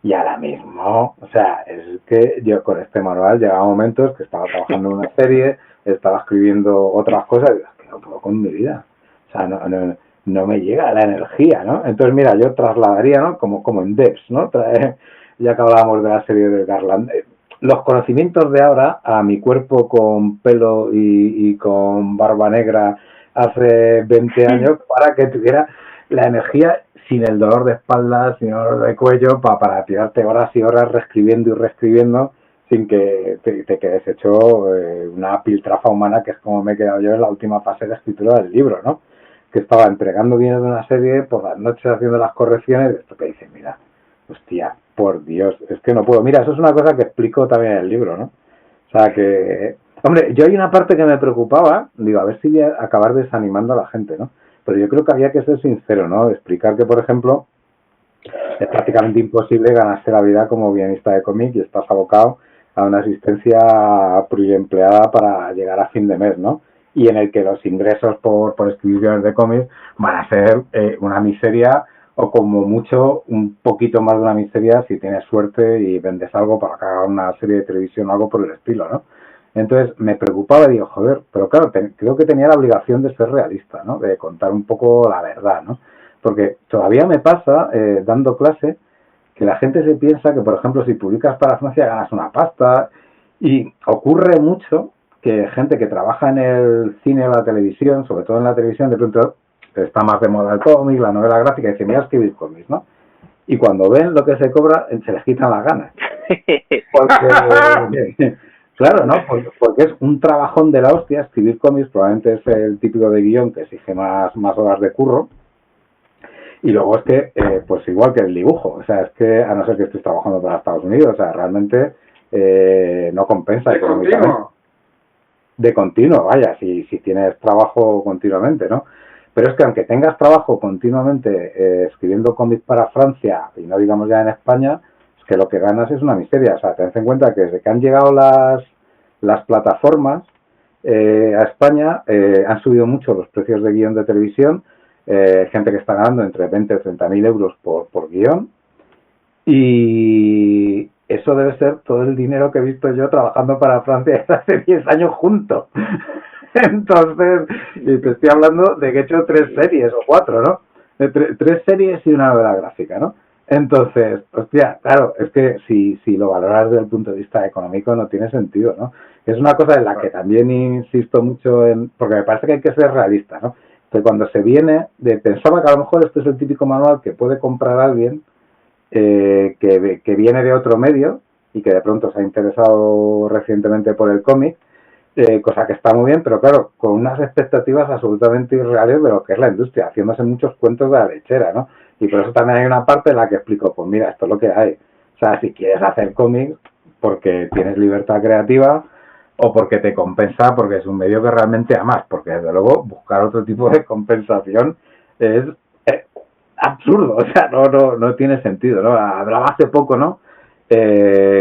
Speaker 4: Y ahora mismo, o sea, es que yo con este manual llegaba momentos que estaba trabajando en una serie, estaba escribiendo otras cosas, y es que no puedo con mi vida. O sea, no me llega la energía, ¿no? Entonces, mira, yo trasladaría, ¿no? Como en Devs, ¿no? Ya que hablábamos de la serie de Garland, los conocimientos de ahora a mi cuerpo con pelo y con barba negra hace 20 años para que tuviera la energía sin el dolor de espalda, sin el dolor de cuello, para tirarte horas y horas reescribiendo y reescribiendo sin que te quedes hecho una piltrafa humana, que es como me he quedado yo en la última fase de escritura del libro, ¿no? Que estaba entregando guiones de una serie, por las noches haciendo las correcciones, esto que dice, mira, hostia, por Dios, es que no puedo. Mira, eso es una cosa que explico también en el libro, ¿no? O sea que, hombre, yo hay una parte que me preocupaba, digo, a ver si voy a acabar desanimando a la gente, ¿no? Pero yo creo que había que ser sincero, ¿no? Explicar que, por ejemplo, es prácticamente imposible ganarse la vida como guionista de cómic y estás abocado a una asistencia pluriempleada para llegar a fin de mes, ¿no? Y en el que los ingresos por escribir guiones de cómics van a ser una miseria, o como mucho un poquito más de una miseria si tienes suerte y vendes algo para que haga una serie de televisión o algo por el estilo, ¿no? Entonces me preocupaba y digo, joder, pero claro, creo que tenía la obligación de ser realista, ¿no? De contar un poco la verdad, ¿no? Porque todavía me pasa, dando clase, que la gente se piensa que, por ejemplo, si publicas para Francia ganas una pasta, y ocurre mucho que gente que trabaja en el cine o la televisión, sobre todo en la televisión, de pronto está más de moda el cómic, la novela gráfica, y dice, mira, escribir cómics, ¿no? Y cuando ven lo que se cobra, se les quitan las ganas. Porque, claro, ¿no? Porque es un trabajón de la hostia. Escribir cómics probablemente es el típico de guión que exige más horas de curro. Y luego es que, pues igual que el dibujo, o sea, es que a no ser que estés trabajando para Estados Unidos, o sea, realmente no compensa económicamente. De continuo, vaya, si tienes trabajo continuamente, ¿no? Pero es que aunque tengas trabajo continuamente escribiendo cómics para Francia, y no digamos ya en España, es que lo que ganas es una miseria. O sea, ten en cuenta que desde que han llegado las plataformas a España, han subido mucho los precios de guión de televisión, gente que está ganando entre 20 o 30.000 euros por guión, y eso debe ser todo el dinero que he visto yo trabajando para Francia desde hace 10 años juntos. Entonces, te estoy hablando de que he hecho 3 series o 4, ¿no? 3 series y una novela gráfica, ¿no? Entonces, hostia, claro, es que si lo valoras desde el punto de vista económico no tiene sentido, ¿no? Es una cosa en la que también insisto mucho porque me parece que hay que ser realista, ¿no? Entonces, cuando se viene pensaba que a lo mejor este es el típico manual que puede comprar alguien que viene de otro medio y que de pronto se ha interesado recientemente por el cómic, cosa que está muy bien, pero claro, con unas expectativas absolutamente irreales de lo que es la industria, haciéndose muchos cuentos de la lechera, ¿no? Y por eso también hay una parte en la que explico, pues mira, esto es lo que hay. O sea, si quieres hacer cómics porque tienes libertad creativa o porque te compensa, porque es un medio que realmente amas, porque desde luego buscar otro tipo de compensación es absurdo, o sea, no tiene sentido, ¿no? Hablaba hace poco, ¿no?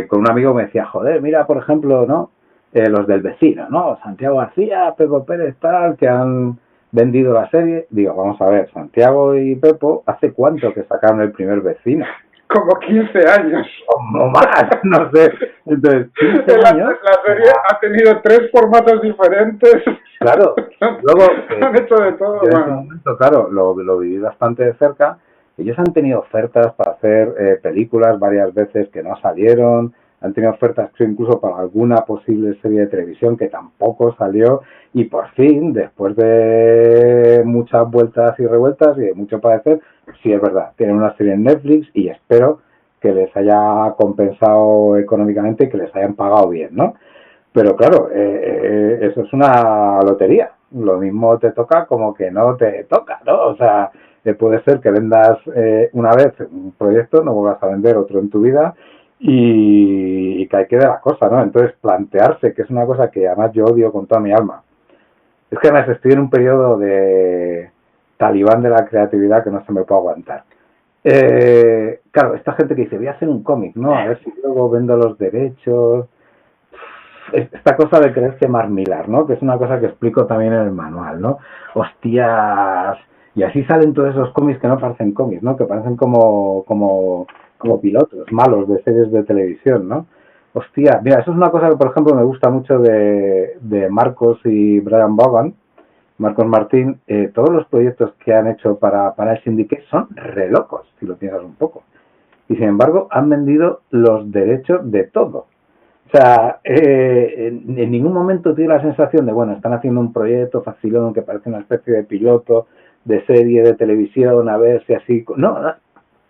Speaker 4: Con un amigo me decía, joder, mira, por ejemplo, ¿no? Los del vecino, ¿no? Santiago García, Pepo Pérez, tal, que han vendido la serie. Digo, vamos a ver, Santiago y Pepo, ¿hace cuánto que sacaron el primer vecino?
Speaker 3: Como 15 años.
Speaker 4: O más, no sé. Entonces, 15 años.
Speaker 3: La serie ha tenido 3 formatos diferentes.
Speaker 4: Claro. Luego,
Speaker 3: han hecho de todo.
Speaker 4: Yo en ese momento, claro, lo viví bastante de cerca. Ellos han tenido ofertas para hacer películas varias veces que no salieron. Han tenido ofertas incluso para alguna posible serie de televisión que tampoco salió. Y por fin, después de muchas vueltas y revueltas y de mucho padecer, sí es verdad, tienen una serie en Netflix y espero que les haya compensado económicamente y que les hayan pagado bien, ¿no? Pero claro, eso es una lotería. Lo mismo te toca como que no te toca, ¿no? O sea, puede ser que vendas una vez un proyecto, no vuelvas a vender otro en tu vida y que ahí quede la cosa, ¿no? Entonces, plantearse, que es una cosa que además yo odio con toda mi alma. Es que además estoy en un periodo de talibán de la creatividad que no se me puede aguantar. Claro, esta gente que dice, voy a hacer un cómic, ¿no? A ver si luego vendo los derechos. Esta cosa de creerse marmilar, ¿no? Que es una cosa que explico también en el manual, ¿no? Hostias. Y así salen todos esos cómics que no parecen cómics, ¿no? Que parecen como pilotos malos de series de televisión, ¿no? Hostia, mira, eso es una cosa que, por ejemplo, me gusta mucho de Marcos y Brian Vaughan, Marcos Martín. Todos los proyectos que han hecho para el Syndicate son re locos, si lo piensas un poco. Y sin embargo, han vendido los derechos de todo. O sea, en ningún momento tiene la sensación de, bueno, están haciendo un proyecto facilón que parece una especie de piloto de serie de televisión, a ver si así... No,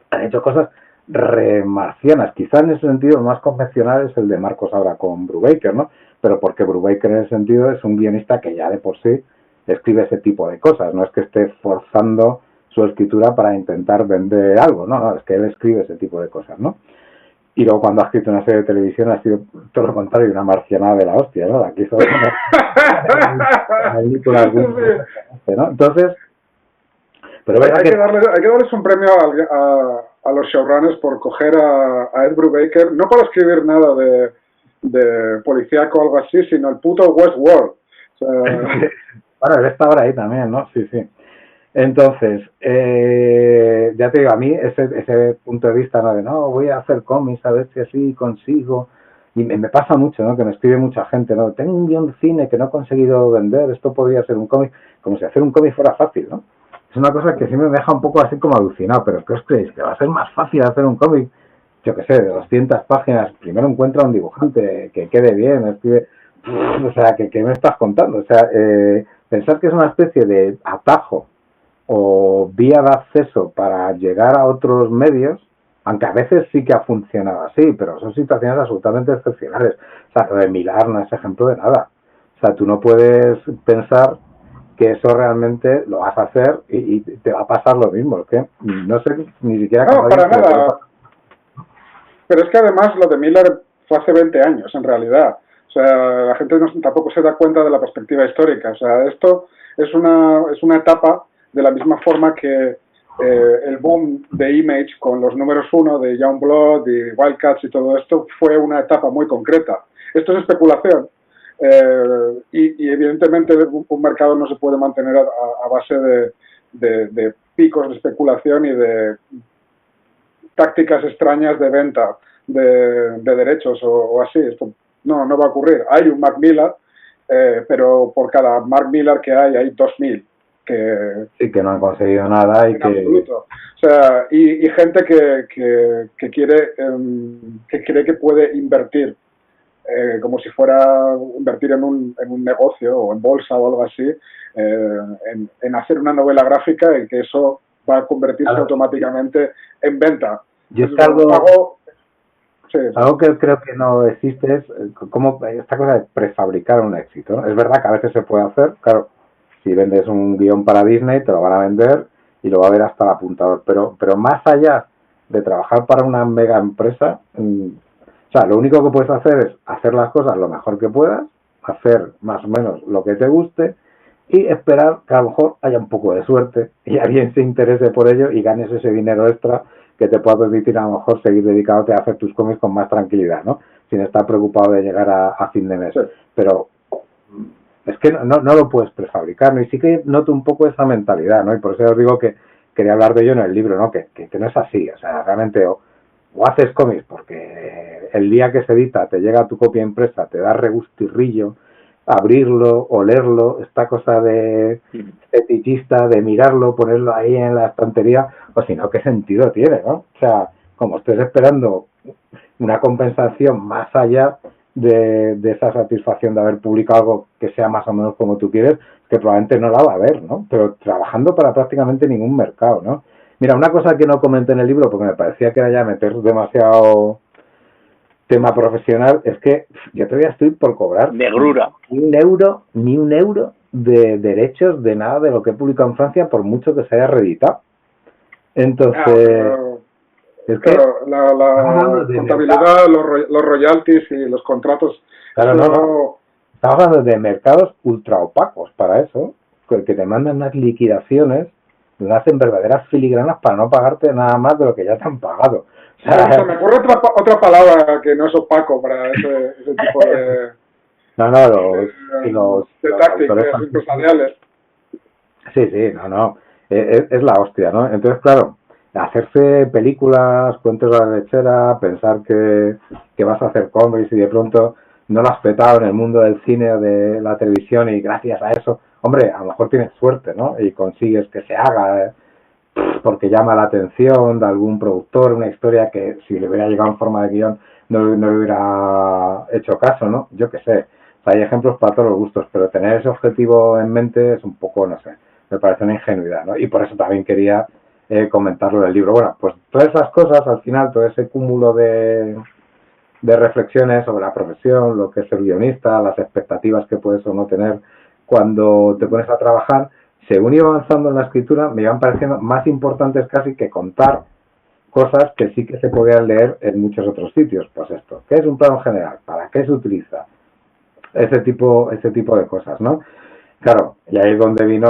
Speaker 4: han hecho cosas remarcianas. Quizá en ese sentido el más convencional es el de Marcos ahora con Brubaker, ¿no? Pero porque Brubaker en ese sentido es un guionista que ya de por sí escribe ese tipo de cosas. No es que esté forzando su escritura para intentar vender algo, no, es que él escribe ese tipo de cosas, ¿no? Y luego cuando ha escrito una serie de televisión ha sido todo lo contrario, una marcianada de la hostia, ¿no? Aquí son películas, ¿no? Entonces, pero
Speaker 3: hay que darles un premio a los showrunners por coger a Ed Brubaker, no para escribir nada de policíaco o algo así, sino el puto Westworld. O sea...
Speaker 4: Bueno, él está ahora ahí también, ¿no? Sí, sí. Entonces, ya te digo, a mí ese punto de vista, ¿no? De no, voy a hacer cómics a ver si así consigo. Y me pasa mucho, ¿no? Que me escribe mucha gente, ¿no? Tengo un guión de cine que no he conseguido vender, esto podría ser un cómic, como si hacer un cómic fuera fácil, ¿no? Es una cosa que siempre me deja un poco así como alucinado, pero ¿qué os creéis? ¿Que va a ser más fácil hacer un cómic? Yo qué sé, de 200 páginas, primero encuentra un dibujante que quede bien, escribe... O sea, ¿qué me estás contando? O sea, pensar que es una especie de atajo o vía de acceso para llegar a otros medios, aunque a veces sí que ha funcionado así, pero son situaciones absolutamente excepcionales. O sea, lo de Millar no es ejemplo de nada. O sea, tú no puedes pensar que eso realmente lo vas a hacer y te va a pasar lo mismo. Es que no sé ni siquiera...
Speaker 3: No, para nada. Pero es que además lo de Miller fue hace 20 años, en realidad. O sea, la gente tampoco se da cuenta de la perspectiva histórica. O sea, esto es una etapa de la misma forma que el boom de Image con los números 1 de Youngblood y Wildcats y todo esto fue una etapa muy concreta. Esto es especulación. Y evidentemente un mercado no se puede mantener a base de picos de especulación y de tácticas extrañas de venta de derechos o así. Esto no va a ocurrir. Hay un Mark Millar, pero por cada Mark Millar que hay 2000.
Speaker 4: Sí, que no han conseguido nada y
Speaker 3: en
Speaker 4: que...
Speaker 3: absoluto. O sea, y gente que cree que puede invertir como si fuera invertir en un negocio o en bolsa o algo así, en hacer una novela gráfica y que eso va a convertirse automáticamente en venta.
Speaker 4: Yo es que algo que creo que no existe es como esta cosa de prefabricar un éxito, ¿no? Es verdad que a veces se puede hacer, claro, si vendes un guión para Disney te lo van a vender y lo va a ver hasta el apuntador, pero más allá de trabajar para una mega empresa, o sea, lo único que puedes hacer es hacer las cosas lo mejor que puedas, hacer más o menos lo que te guste y esperar que a lo mejor haya un poco de suerte y alguien se interese por ello y ganes ese dinero extra que te pueda permitir a lo mejor seguir dedicándote a hacer tus cómics con más tranquilidad, ¿no? Sin estar preocupado de llegar a fin de mes. Pero es que no lo puedes prefabricar, ¿no? Y sí que noto un poco esa mentalidad, ¿no? Y por eso os digo que quería hablar de ello en el libro, ¿no? Que no es así, o sea, realmente o haces cómics porque el día que se edita te llega tu copia impresa, te da regustirrillo abrirlo, olerlo, esta cosa de fetichista, de mirarlo, ponerlo ahí en la estantería, o si no, ¿qué sentido tiene, no? O sea, como estés esperando una compensación más allá de esa satisfacción de haber publicado algo que sea más o menos como tú quieres, que probablemente no la va a haber, ¿no? Pero trabajando para prácticamente ningún mercado, ¿no? Mira, una cosa que no comenté en el libro, porque me parecía que era ya meter demasiado tema profesional, es que yo todavía estoy por cobrar
Speaker 2: negrura
Speaker 4: ni un euro de derechos de nada de lo que he publicado en Francia, por mucho que se haya reeditado. Entonces, es que
Speaker 3: claro, la contabilidad, los royalties y los contratos.
Speaker 4: Claro, no. Estamos hablando de mercados ultra opacos para eso, que te mandan unas liquidaciones, donde hacen verdaderas filigranas para no pagarte nada más de lo que ya te han pagado.
Speaker 3: O sea, me ocurre otra palabra que no es opaco para ese tipo de...
Speaker 4: los
Speaker 3: tácticas empresariales.
Speaker 4: Sí, es la hostia, ¿no? Entonces, claro, hacerse películas, cuentos de la lechera, pensar que vas a hacer cómics y de pronto no lo has petado en el mundo del cine o de la televisión y gracias a eso, hombre, a lo mejor tienes suerte, ¿no? Y consigues que se haga porque llama la atención de algún productor, una historia que si le hubiera llegado en forma de guión no le hubiera hecho caso, ¿no? Yo qué sé. O sea, hay ejemplos para todos los gustos, pero tener ese objetivo en mente es un poco, no sé, me parece una ingenuidad, ¿no? Y por eso también quería comentarlo en el libro. Bueno, pues todas esas cosas, al final, todo ese cúmulo de reflexiones sobre la profesión, lo que es el guionista, las expectativas que puedes o no tener cuando te pones a trabajar, según iba avanzando en la escritura, me iban pareciendo más importantes casi que contar cosas que sí que se podían leer en muchos otros sitios. Pues esto, ¿qué es un plano general? ¿Para qué se utiliza? Ese tipo de cosas, ¿no? Claro, y ahí es donde vino